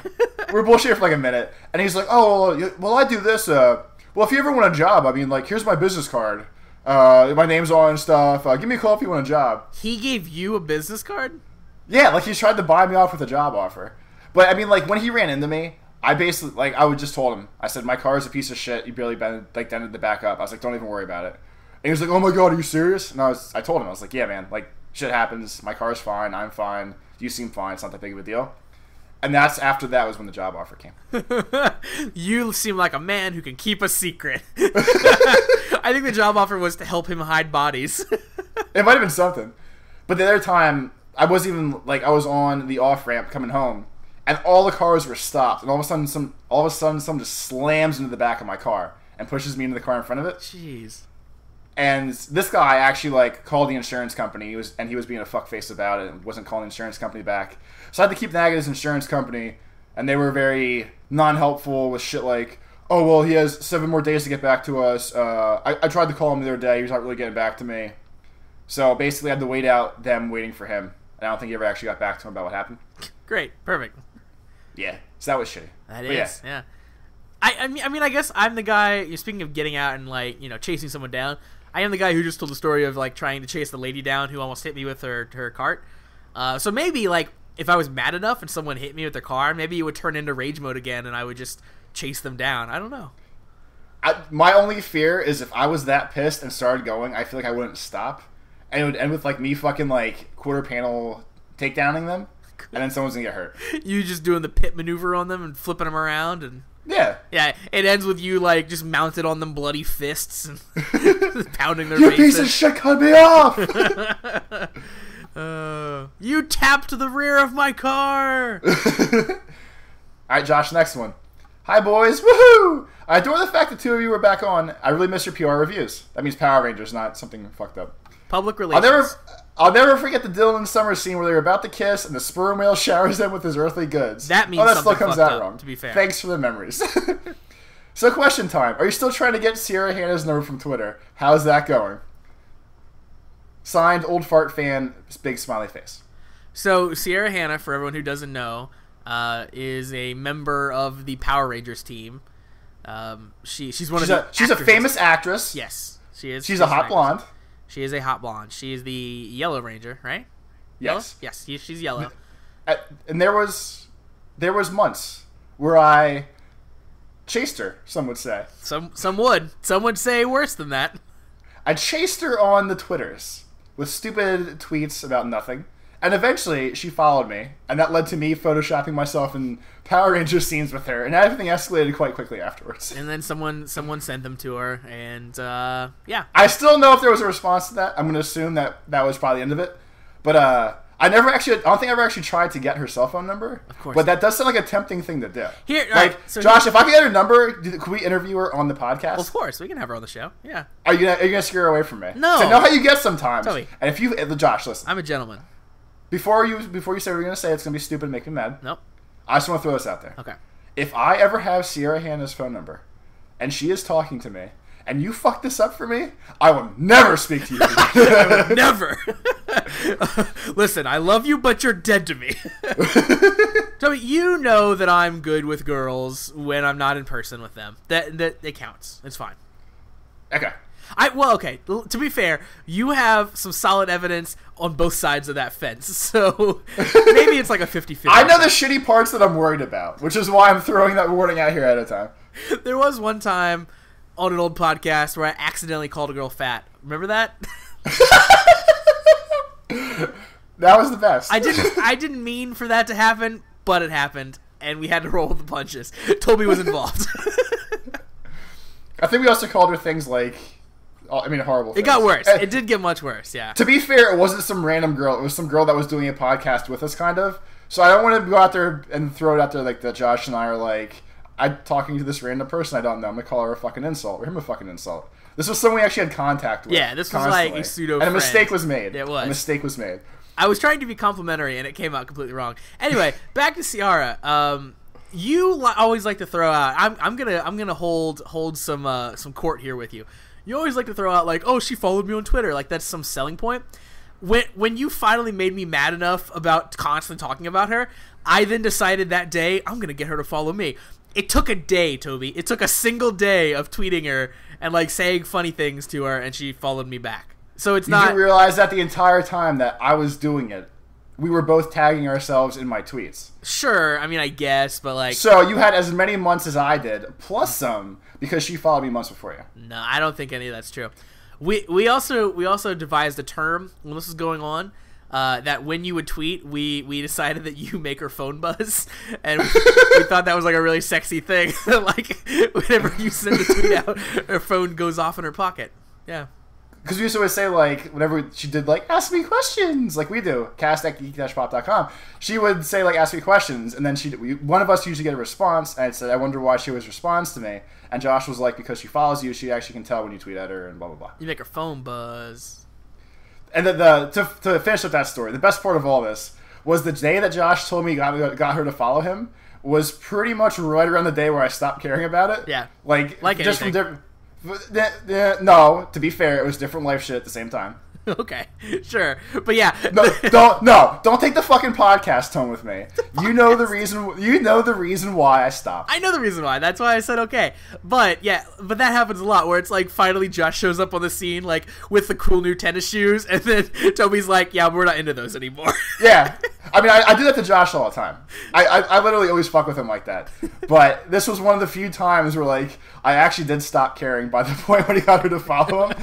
We're bullshitting for like a minute, and he's like, "Oh, well, I do this. Well, if you ever want a job, I mean, like, here's my business card. My name's on and stuff. Give me a call if you want a job." He gave you a business card? Yeah, like he's tried to buy me off with a job offer. But I mean, like when he ran into me, I basically like I would just told him. I said my car is a piece of shit. You barely dented the back up. I was like, don't even worry about it. And he was like, oh my god, are you serious? And I told him, I was like, yeah, man, like shit happens. My car's fine. I'm fine. You seem fine. It's not that big of a deal. And that's after that was when the job offer came. You seem like a man who can keep a secret. I think the job offer was to help him hide bodies. It might have been something. But the other time, I was on the off ramp coming home, and all the cars were stopped, and all of a sudden, someone just slams into the back of my car and pushes me into the car in front of it. Jeez. And this guy actually like called the insurance company. He was being a fuckface about it and wasn't calling the insurance company back. So I had to keep nagging his insurance company, and they were very non-helpful with shit like, oh well, he has 7 more days to get back to us. I tried to call him the other day. He's not really getting back to me. So basically, I had to wait out them waiting for him. And I don't think he ever actually got back to him about what happened. Great, perfect. Yeah, so that was shitty. That is, yeah. I mean, I guess I'm the guy. You're speaking of getting out and like chasing someone down. I am the guy who just told the story of like trying to chase the lady down who almost hit me with her cart. So maybe like if I was mad enough and someone hit me with their car, maybe it would turn into rage mode again, and I would just chase them down. I don't know. My only fear is if I was that pissed and started going, I feel like I wouldn't stop, and it would end with like me fucking like quarter panel takedowning them, and then someone's gonna get hurt. You just doing the pit maneuver on them and flipping them around and. Yeah. Yeah, it ends with you, like, just mounted on them bloody fists and pounding their faces. You piece of shit, cut me off! You tapped the rear of my car! Alright, Josh, next one. Hi, boys. Woohoo! I adore the fact that 2 of you were back on. I really miss your PR reviews. That means Power Rangers, not something fucked up. Public relations. I'll never forget the Dylan and Summer scene where they were about to kiss and the sperm whale showers them with his earthly goods. That means something still comes out wrong. To be fair. Thanks for the memories. So, question time. Are you still trying to get Ciara Hanna's number from Twitter? How's that going? Signed, old fart fan, big smiley face. So, Ciara Hanna, for everyone who doesn't know, is a member of the Power Rangers team. She's a famous actress. Yes, she is. She's a hot blonde. She is a hot blonde. She is the Yellow Ranger, right? Yes. Yellow? Yes, she's yellow. And there was months where I chased her, some would say. Some would. Some would say worse than that. I chased her on the Twitters with stupid tweets about nothing. And eventually, she followed me, and that led to me photoshopping myself in Power Ranger scenes with her, and everything escalated quite quickly afterwards. And then someone sent them to her, and yeah. I still don't know if there was a response to that. I'm going to assume that was probably the end of it. But I don't think I ever actually tried to get her cell phone number. Of course. But that does sound like a tempting thing to do. Here, like, Josh, if I could get her number, could we interview her on the podcast? Well, of course, we can have her on the show. Yeah. Are you gonna scare her away from me? No. I know how you get sometimes. Toby. And if Josh, listen. I'm a gentleman. Before you say what you're going to say, it's going to be stupid and make me mad. Nope. I just want to throw this out there. Okay. If I ever have Ciara Hanna's phone number, and she is talking to me, and you fuck this up for me, I will never speak to you again. I will never. Listen, I love you, but you're dead to me. Toby, you know that I'm good with girls when I'm not in person with them. That it counts. It's fine. Okay. Okay. To be fair, you have some solid evidence on both sides of that fence, so maybe it's like a 50-50. I know the shitty parts that I'm worried about, which is why I'm throwing that warning out here at a time. There was one time on an old podcast where I accidentally called a girl fat. Remember that? That was the best. I didn't mean for that to happen, but it happened, and we had to roll with the punches. Toby was involved. I think we also called her things like, horrible things. It got worse. It did get much worse, yeah. To be fair, it wasn't some random girl. It was some girl that was doing a podcast with us, kind of. So I don't want to go out there and throw it out there like that Josh and I are like, I'm talking to this random person I don't know. I'm going to call her a fucking insult, or him a fucking insult. This was someone we actually had contact with. Yeah, this was like a pseudo-friend. And a mistake was made. It was. A mistake was made. I was trying to be complimentary, and it came out completely wrong. Anyway, back to Ciara. You always like to throw out. I'm gonna hold some court here with you. You always like to throw out like, oh, she followed me on Twitter. Like that's some selling point. When you finally made me mad enough about constantly talking about her, I then decided that day I'm gonna get her to follow me. It took a day, Toby. It took a single day of tweeting her and like saying funny things to her, and she followed me back. So it's not. You realize that the entire time that I was doing it we were both tagging ourselves in my tweets. Sure, I mean, I guess, but like... So you had as many months as I did, plus some, because she followed me months before you. No, I don't think any of that's true. We also devised a term when this was going on, that when you would tweet, we decided that you make her phone buzz, and we thought that was like a really sexy thing. Like, whenever you send a tweet out, her phone goes off in her pocket. Yeah. Because we used to always say, like, whenever she did, like, ask me questions, like we do, cast@geek-pop.com, she would say, like, ask me questions, and then one of us usually get a response, and it said, I wonder why she always responds to me. And Josh was like, because she follows you, she actually can tell when you tweet at her, and blah, blah, blah. You make her phone buzz. And to finish up that story, the best part of all this was the day that Josh told me got her to follow him was pretty much right around the day where I stopped caring about it. Yeah. Like just anything. from different... No, to be fair, it was different life shit at the same time. Okay, sure, but yeah. Don't take the fucking podcast tone with me. You know the reason. You know the reason why I stopped. I know the reason why. That's why I said okay. But yeah, but that happens a lot where it's like finally Josh shows up on the scene like with the cool new tennis shoes, and then Toby's like, "Yeah, we're not into those anymore." Yeah, I mean, I do that to Josh all the time. I literally always fuck with him like that. But this was one of the few times where like I actually did stop caring by the point when he got her to follow him.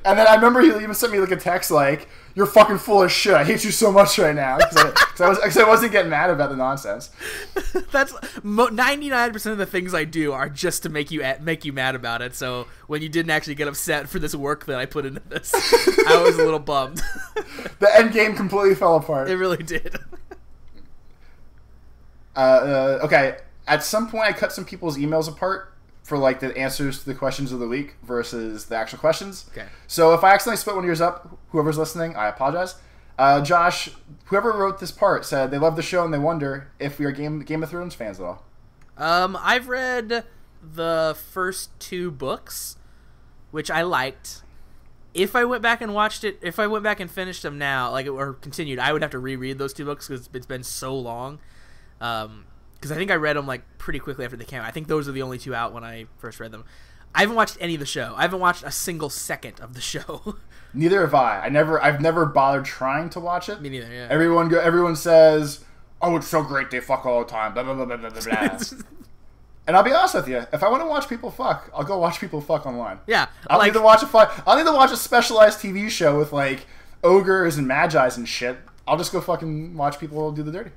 And then I remember he even sent me like a text like, "You're fucking full of shit. I hate you so much right now." Because I wasn't getting mad about the nonsense. That's 99% of the things I do are just to make you mad about it. So when you didn't actually get upset for this work that I put into this, I was a little bummed. The end game completely fell apart. It really did. Okay, at some point I cut some people's emails apart for like the answers to the questions of the week versus the actual questions. Okay. So if I accidentally split one of yours up, whoever's listening, I apologize. Josh, whoever wrote this part said they love the show and they wonder if we are Game of Thrones fans at all. I've read the first 2 books, which I liked. If I went back and watched it, if I went back and finished them now, like or continued, I would have to reread those 2 books because it's been so long. Because I think I read them like pretty quickly after they came out. I think those are the only 2 out when I first read them. I haven't watched any of the show. I haven't watched a single second of the show. Neither have I. I've never bothered trying to watch it. Me neither. Yeah. Everyone says, "Oh, it's so great. They fuck all the time." Blah blah blah blah blah blah. And I'll be honest with you. If I want to watch people fuck, I'll go watch people fuck online. Yeah. I'll need to watch a specialized TV show with like ogres and magis and shit. I'll just go fucking watch people do the dirty.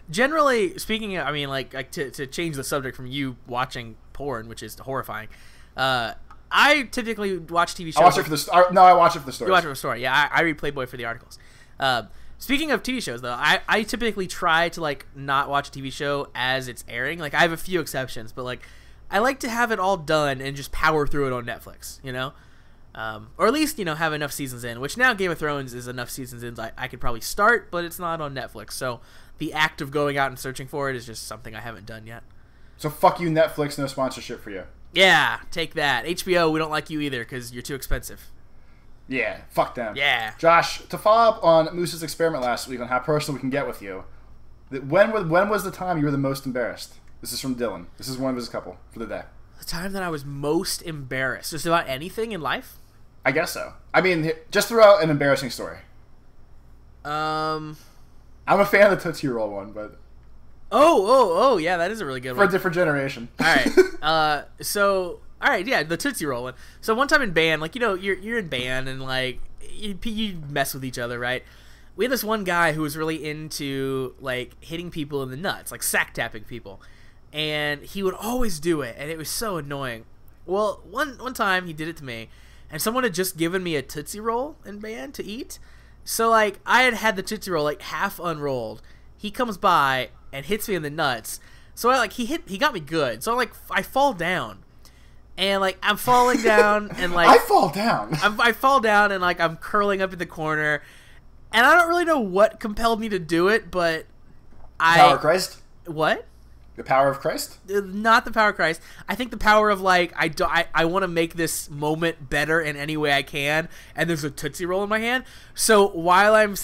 Generally speaking, I mean, like to change the subject from you watching porn, which is horrifying. I typically watch TV shows. I watch it for the I watch it for the story. You watch it for the story. Yeah, I read Playboy for the articles. Speaking of TV shows, though, I typically try to like not watch a TV show as it's airing. Like I have a few exceptions, but like I like to have it all done and just power through it on Netflix. You know. Or at least, have enough seasons in, which now Game of Thrones is enough seasons in. I could probably start, but it's not on Netflix. So the act of going out and searching for it is just something I haven't done yet. So fuck you, Netflix. No sponsorship for you. Yeah, take that. HBO, we don't like you either because you're too expensive. Yeah, fuck them. Yeah. Josh, to follow up on Moose's experiment last week on how personal we can get with you, when was the time you were the most embarrassed? This is from Dylan. This is one of his couple for the day. The time that I was most embarrassed? Just about anything in life? I guess so. I mean, just throw out an embarrassing story. I'm a fan of the Tootsie Roll one, but... Oh, yeah, that is a really good one. For a different generation. All right. Alright, yeah, the Tootsie Roll one. So one time in band, like, you're in band and, like, you mess with each other, right? We had this one guy who was really into, like, hitting people in the nuts, like sack tapping people. And he would always do it, and it was so annoying. Well, one time he did it to me, and someone had just given me a Tootsie Roll in band to eat. So, like, I had the Tootsie Roll, like, half unrolled. He comes by and hits me in the nuts. So, he got me good. So, I fall down. And, like, I'm falling down, and, like... I fall down? I fall down, and, like, I'm curling up in the corner. And I don't really know what compelled me to do it, but The power of Christ? What? The power of Christ? Not the power of Christ. I think the power of, like, I want to make this moment better in any way I can, and there's a Tootsie Roll in my hand. So while I'm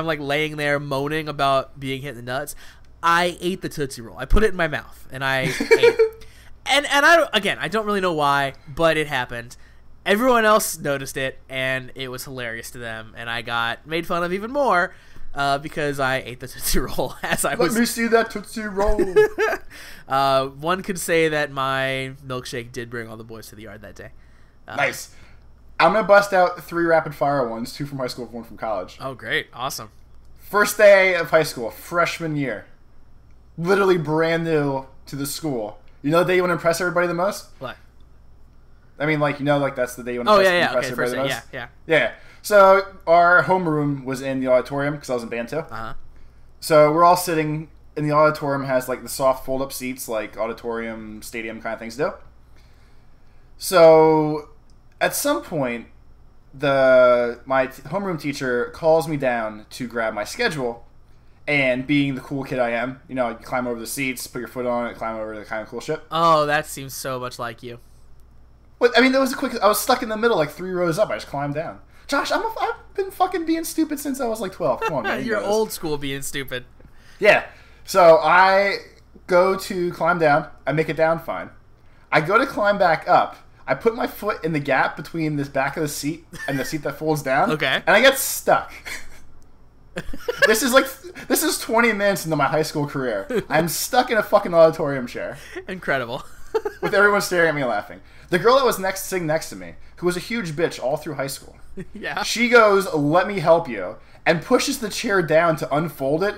like, laying there moaning about being hit in the nuts, I ate the Tootsie Roll. I put it in my mouth, and I ate it. And I don't really know why, but it happened. Everyone else noticed it, and it was hilarious to them, and I got made fun of even more. because I ate the Tootsie Roll as I Let was. me see that Tootsie Roll. One could say that my milkshake did bring all the boys to the yard that day. Nice. I'm going to bust out 3 rapid-fire ones, 2 from high school, 1 from college. Oh, great. Awesome. First day of high school, freshman year. Literally brand new to the school. You know the day you want to impress everybody the most? What? I mean, like, you know, like, that's the day you want to impress Okay, everybody the most? Yeah. So, our homeroom was in the auditorium, because I was in band too. Uh-huh. So, we're all sitting in the auditorium, has, like, the soft fold-up seats, like, auditorium, stadium kind of things to do. So, at some point, my homeroom teacher calls me down to grab my schedule, and being the cool kid I am, you know, you climb over the seats, put your foot on it, climb over the kind of cool shit. Oh, that seems so much like you. But, I mean, that was I was stuck in the middle, like 3 rows up. I just climbed down. Josh, I've been fucking being stupid since I was like 12. Come on, man. You're old school being stupid. Yeah. So I go to climb down. I make it down fine. I go to climb back up. I put my foot in the gap between this back of the seat and the seat that folds down. Okay. And I get stuck. This is 20 minutes into my high school career. I'm stuck in a fucking auditorium chair. Incredible. With everyone staring at me and laughing. The girl that was sitting next to me, who was a huge bitch all through high school. Yeah. She goes, "Let me help you," and pushes the chair down to unfold it,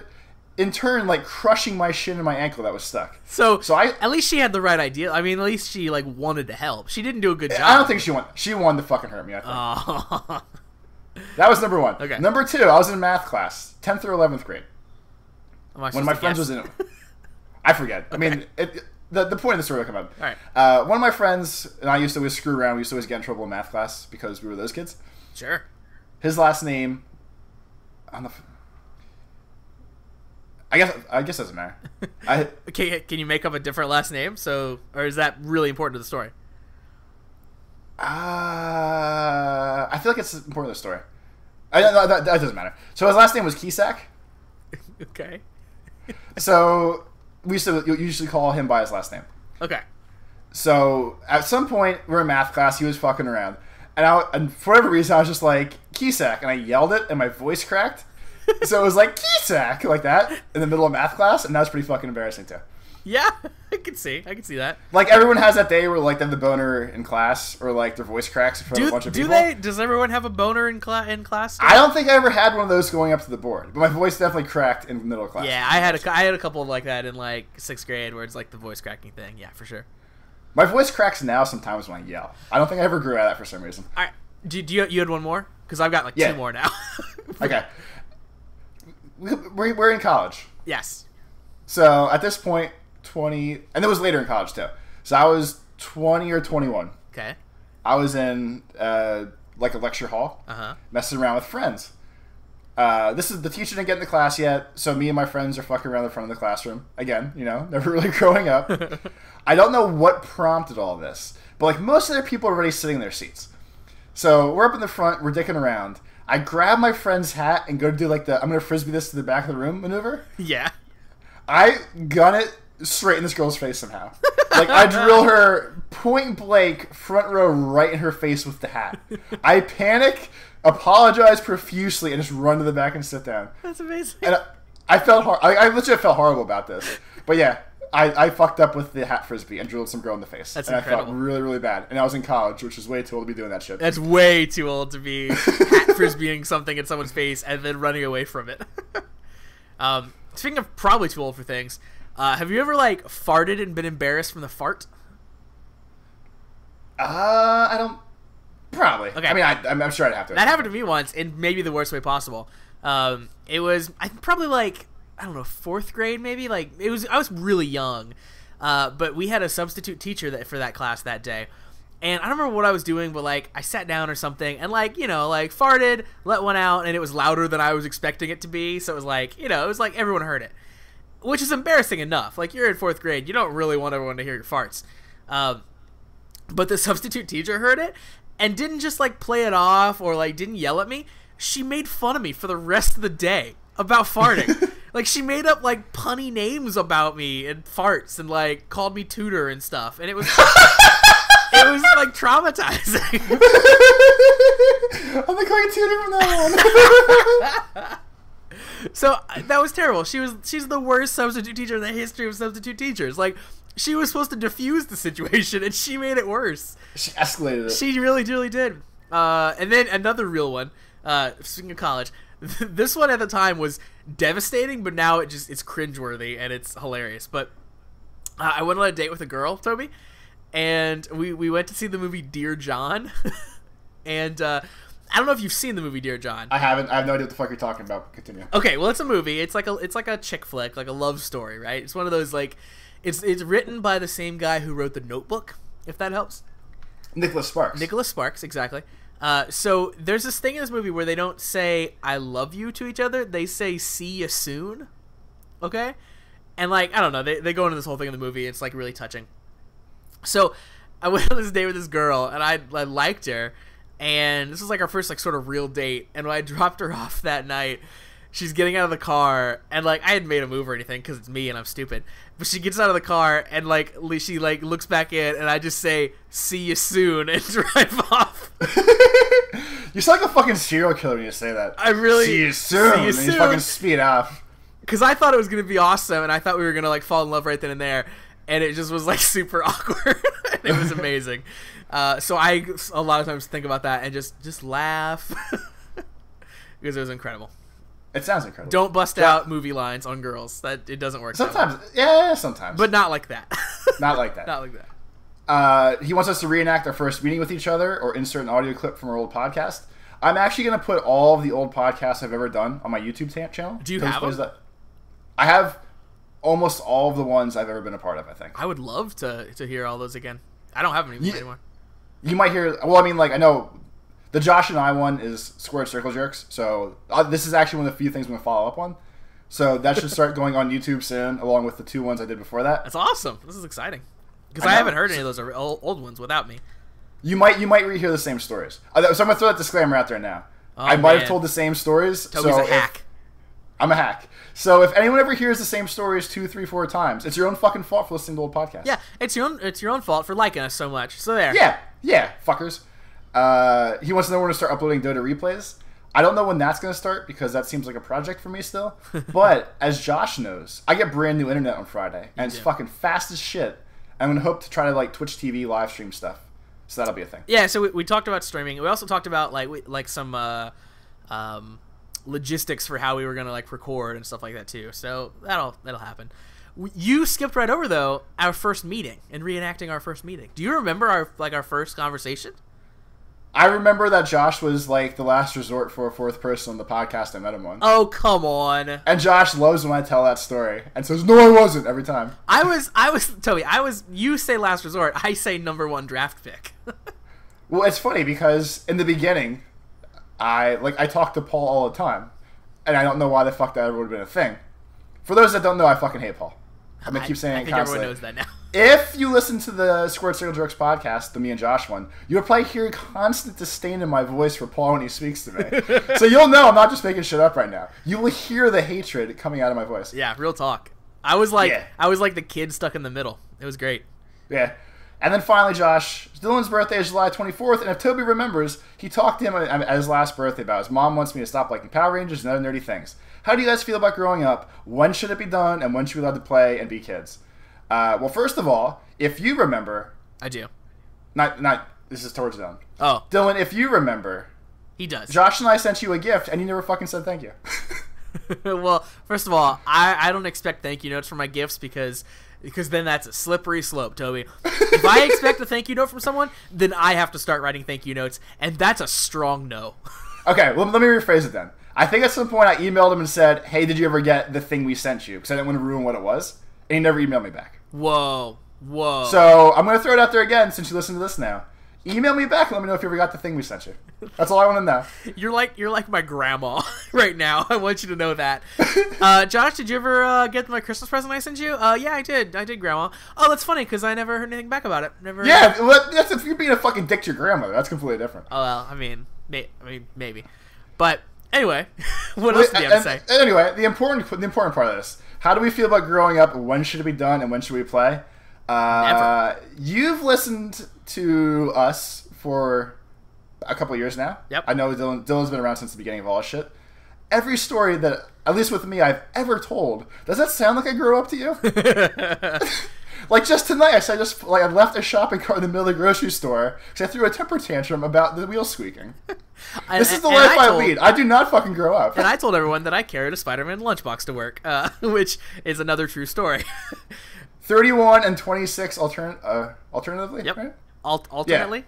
in turn, like, crushing my shin and my ankle that was stuck. So at least she had the right idea. I mean, at least she, like, wanted to help. She didn't do a good job. I don't think she wanted to fucking hurt me, I think. Oh. That was number 1. Okay. Number 2, I was in math class, 10th or 11th grade. One of my friends was in it. I forget. Okay. I mean, the point of the story will come up. All right. One of my friends and I used to always screw around. We used to always get in trouble in math class because we were those kids. Sure. His last name, I guess it doesn't matter. Okay, can you make up a different last name? Or is that really important to the story? I feel like it's important to the story. That doesn't matter. So his last name was Kisak. Okay. So we used to usually call him by his last name. Okay. So at some point we're in math class. He was fucking around, and for whatever reason I was just like Kisak, and I yelled it, and my voice cracked. So it was like Kisak, like that, in the middle of math class, and that was pretty fucking embarrassing too. Yeah, I can see that. Like, everyone has that day where, like, they have the boner in class, or, like, their voice cracks in front of a bunch of people. Does everyone have a boner in class? I don't think I ever had one of those going up to the board, but my voice definitely cracked in the middle of class. Yeah, I had a couple like that in, like, 6th grade, where it's, like, the voice cracking thing. Yeah, for sure. My voice cracks now sometimes when I yell. I don't think I ever grew out of that for some reason. All right. You had one more? Because I've got, like, 2 more now. Okay. We're in college. Yes. So, at this point, 20... And it was later in college, too. So, I was 20 or 21. Okay. I was in, like, a lecture hall, messing around with friends. The teacher didn't get in the class yet, so me and my friends are fucking around the front of the classroom. Again, you know, never really growing up. I don't know what prompted all this, but, like, most of the people are already sitting in their seats. So, we're up in the front, we're dicking around. I grab my friend's hat and go to do, like, I'm going to frisbee this to the back of the room maneuver. Yeah. I gun it straight in this girl's face somehow. Like, I drill her point blank, front row, right in her face with the hat. I panic, apologize profusely, and just run to the back and sit down. That's amazing. And I felt I legit felt horrible about this. But yeah, I fucked up with the hat frisbee and drilled some girl in the face. That's incredible. I felt really, really bad. And I was in college, which is way too old to be doing that shit. That's way too old to be hat frisbeeing something in someone's face and then running away from it. Speaking of probably too old for things, have you ever, like, farted and been embarrassed from the fart? I don't... Probably. Okay. I mean, I'm sure I'd have to. That happened to me once, in maybe the worst way possible. It was, I probably, like, I don't know, 4th grade maybe? Like, I was really young. But we had a substitute teacher for that class that day. And I don't remember what I was doing, but, like, I sat down or something and, like, you know, like, farted, let one out, and it was louder than I was expecting it to be. So it was like, you know, it was like everyone heard it. Which is embarrassing enough. Like, you're in 4th grade. You don't really want everyone to hear your farts. But the substitute teacher heard it and didn't just, like, play it off or, like, didn't yell at me. She made fun of me for the rest of the day about farting. Like, she made up, like, punny names about me and farts and, like, called me tutor and stuff. And it was... It was, like, traumatizing. I'm going to call you tutor from that one. So that was terrible. She's the worst substitute teacher in the history of substitute teachers. Like, she was supposed to diffuse the situation, and she made it worse. She escalated it. She really did. And then another real one. Speaking of college, this one at the time was devastating, but now it's cringeworthy and it's hilarious. But I went on a date with a girl, Toby, and we went to see the movie Dear John. And I don't know if you've seen the movie Dear John. I haven't. I have no idea what the fuck you're talking about. Continue. Okay, well, it's a movie. It's like a chick flick, like a love story, right? It's one of those, like, it's written by the same guy who wrote The Notebook, if that helps. Nicholas Sparks. Nicholas Sparks, exactly. So there's this thing in this movie where they don't say "I love you" to each other. They say "see you soon." Okay, and like, I don't know, they go into this whole thing in the movie. It's like really touching. So I went on this date with this girl, and I liked her, and this was like our first like sort of real date. And when I dropped her off that night, she's getting out of the car, and like, I hadn't made a move or anything because it's me and I'm stupid. But she gets out of the car, and like, she like looks back in, and I just say "see you soon" and drive off. You sound like a fucking serial killer when you say that. I really see you soon. See you and soon. You fucking speed off. Because I thought it was gonna be awesome, and I thought we were gonna like fall in love right then and there, and it just was like super awkward. And it was amazing. So I a lot of times think about that and just laugh because it was incredible. It sounds incredible. Don't bust out movie lines on girls. That it doesn't work. Sometimes, yeah, sometimes, but not like that. Not like that. Not like that. He wants us to reenact our first meeting with each other or insert an audio clip from our old podcast. I'm actually going to put all of the old podcasts I've ever done on my YouTube channel. Do you have them? I have almost all of the ones I've ever been a part of, I think. I would love to hear all those again. I don't have them anymore. You might hear... Well, I mean, like, I know the Josh and I one is Squared Circle Jerks, so this is actually one of the few things I'm going to follow up on. So that should start going on YouTube soon, along with the 2 ones I did before that. That's awesome. This is exciting. Because I haven't heard any of those old ones without me. You might rehear the same stories. So I'm going to throw that disclaimer out there now. Oh, I might have told the same stories. Toby's a hack. I'm a hack. So if anyone ever hears the same stories 2, 3, 4 times, it's your own fucking fault for listening to old podcasts. Yeah, it's your own fault for liking us so much. So there. Yeah, fuckers. He wants to know when to start uploading DOTA replays. I don't know when that's going to start because that seems like a project for me still. But as Josh knows, I get brand new internet on Friday, and it's fucking fast as shit. I'm going to hope to try to like Twitch TV live stream stuff. So that'll be a thing. Yeah, so we talked about streaming. We also talked about like some logistics for how we were gonna like record and stuff like that too. So that'll happen. You skipped right over though our first meeting and reenacting our first meeting. Do you remember our first conversation? I remember that Josh was like the last resort for a fourth person on the podcast I met him on. Oh, come on. And Josh loves when I tell that story and says, "No, I wasn't," every time. I was Toby, you say last resort, I say number 1 draft pick. Well, it's funny because in the beginning, I talk to Paul all the time, and I don't know why the fuck that ever would have been a thing. For those that don't know, I fucking hate Paul. I'm gonna keep saying it constantly. I think everyone knows that now. If you listen to the Squared Circle Jerks podcast, the me and Josh one, you'll probably hear constant disdain in my voice for Paul when he speaks to me. So you'll know I'm not just making shit up right now. You will hear the hatred coming out of my voice. Yeah, real talk. I was like the kid stuck in the middle. It was great. Yeah. And then finally, Josh, Dylan's birthday is July 24th, and if Toby remembers, he talked to him at his last birthday about his mom wants me to stop liking Power Rangers and other nerdy things. How do you guys feel about growing up? When should it be done, and when should we be allowed to play and be kids? Well, first of all, if you remember... I do. Not this is towards Dylan. Oh. Dylan, if you remember... He does. Josh and I sent you a gift, and you never fucking said thank you. Well, first of all, I don't expect thank you notes for my gifts because then that's a slippery slope, Toby. If I expect a thank you note from someone, then I have to start writing thank you notes, and that's a strong no. Okay, well, let me rephrase it then. I think at some point I emailed him and said, "Hey, did you ever get the thing we sent you?" Because I didn't want to ruin what it was, and he never emailed me back. Whoa. So I'm going to throw it out there again since you listen to this now. Email me back and let me know if you ever got the thing we sent you. That's all I want to know. You're like my grandma right now. I want you to know that. Josh, did you ever get my Christmas present I sent you? Yeah, I did, Grandma. Oh, that's funny because I never heard anything back about it. Never. Yeah, well, that's if you're being a fucking dick to your grandmother. That's completely different. Oh well, I mean, maybe. But anyway, what else do you have to say? Anyway, the important part of this: how do we feel about growing up? When should it be done, and when should we play? Never. You've listened to us for a couple of years now. Yep. I know Dylan's been around since the beginning of all this shit. every story that, at least with me, I've ever told, does that sound like I grew up to you? Like just tonight, I left a shopping cart in the middle of the grocery store because I threw a temper tantrum about the wheel squeaking. This is the life I lead. I do not fucking grow up. And I told everyone that I carried a Spider-Man lunchbox to work, which is another true story. 31 and 26 alternatively? Yep. Right? Alternately? Yeah.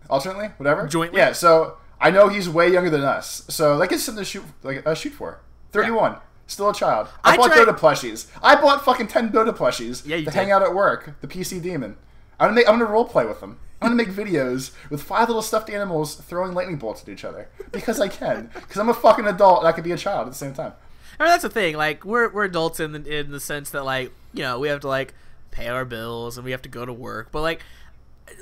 Alternately? Whatever? Jointly? Yeah, so I know he's way younger than us. So that gives something to shoot for. 31. Yeah. Still a child. I bought DOTA plushies. I bought fucking 10 DOTA plushies to hang out at work. The PC demon. I'm gonna role play with them. I'm gonna make videos with 5 little stuffed animals throwing lightning bolts at each other because I can. Because I'm a fucking adult and I can be a child at the same time. I mean, that's the thing. Like we're adults in the sense that like we have to like pay our bills and we have to go to work, but like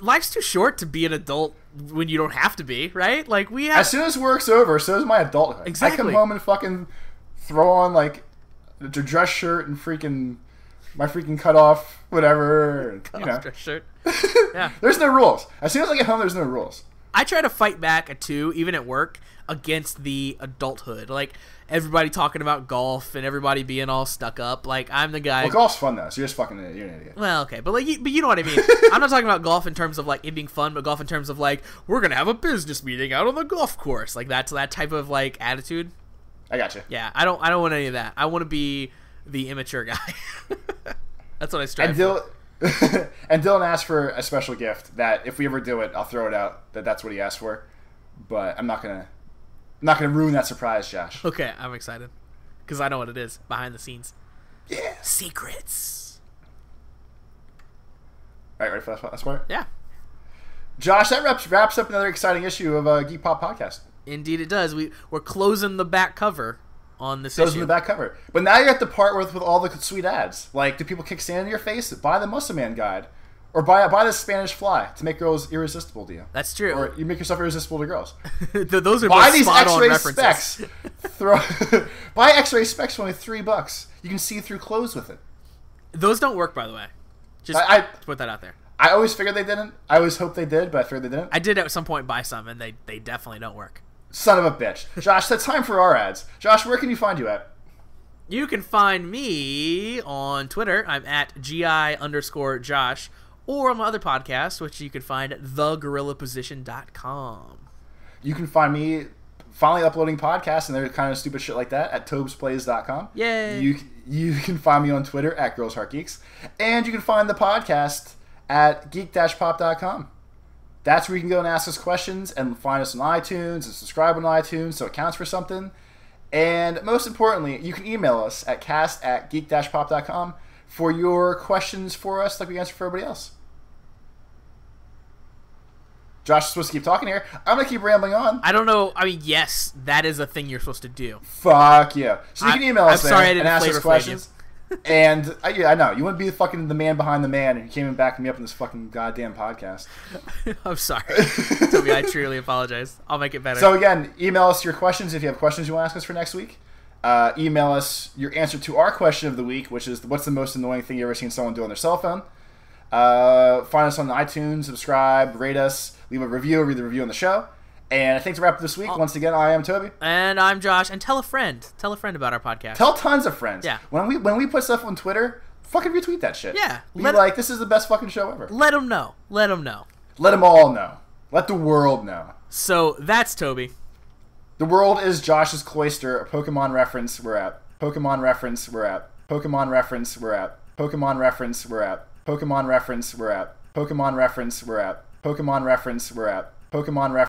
life's too short to be an adult when you don't have to be, right? Like as soon as work's over, so is my adulthood. Exactly. I come home and fucking throw on like a dress shirt and my freaking cut off whatever. Dress shirt. Yeah. There's no rules. As soon as I get home, there's no rules. I try to fight back too, even at work, against the adulthood. Like everybody talking about golf and everybody being all stuck up. Like I'm the guy. Well, golf's fun though, so you're just fucking you're an idiot. Well, okay, but you know what I mean. I'm not talking about golf in terms of like it being fun, but golf in terms of like we're gonna have a business meeting out on the golf course. Like that's that type of like attitude. I got you. Yeah, I don't want any of that. I want to be the immature guy. That's what I strive for. And Dylan asked for a special gift that if we ever do it, I'll throw it out. That's what he asked for, but I'm not gonna ruin that surprise, Josh. Okay, I'm excited because I know what it is behind the scenes. Yeah, secrets. All right, ready for that last part? Yeah. Josh, that wraps up another exciting issue of Geek Pop Podcast. Indeed, it does. We're closing the back cover on this Closing the back cover. But now you're at the part with all the sweet ads. Like, do people kick sand in your face? Buy the Muscle Man guide. Or buy the Spanish Fly to make girls irresistible to you. That's true. Or you make yourself irresistible to girls. Those are buy both these spot-on X-ray references. specs. Buy X-ray specs for only $3. You can see through clothes with it. Those don't work, by the way. Just to put that out there. I always figured they didn't. I always hoped they did, but I figured they didn't. I did at some point buy some, and they definitely don't work. Son of a bitch. Josh, it's time for our ads. Josh, where can you find you at? You can find me on Twitter. I'm at GI_Josh. Or on my other podcast, which you can find at thegorillaposition.com. You can find me finally uploading podcasts and they're kind of stupid shit like that at tobesplays.com. Yay! You can find me on Twitter at GirlsHeartGeeks. And you can find the podcast at geek-pop.com. That's where you can go and ask us questions and find us on iTunes and subscribe on iTunes so it counts for something. And most importantly, you can email us at cast@geek-pop.com for your questions for us like we answer for everybody else. Josh is supposed to keep talking here. I'm going to keep rambling on. I don't know. I mean, yes, that is a thing you're supposed to do. Fuck yeah. So you can email us and ask us you. questions. And I know. You wouldn't be the man behind the man if you came and backed me up in this fucking goddamn podcast. I'm sorry. Toby, I truly apologize. I'll make it better. So again, email us your questions if you have questions you want to ask us for next week. Email us your answer to our question of the week, which is what's the most annoying thing you've ever seen someone do on their cell phone. Find us on iTunes, subscribe, rate us, leave a review, read the review on the show. And I think to wrap up this week, once again, I am Toby. And I'm Josh. And tell a friend. Tell a friend about our podcast. Tell tons of friends. Yeah. When we put stuff on Twitter, fucking retweet that shit. Yeah. Be like, this is the best fucking show ever. Let them know. Let them know. Let them all know. Let the world know. So that's Toby. The world is Josh's cloister, a Pokemon reference we're at. Pokemon reference we're at. Pokemon reference we're at. Pokemon reference we're at. Pokemon reference we're at. Pokemon reference we're at. Pokemon reference we're at. Pokemon reference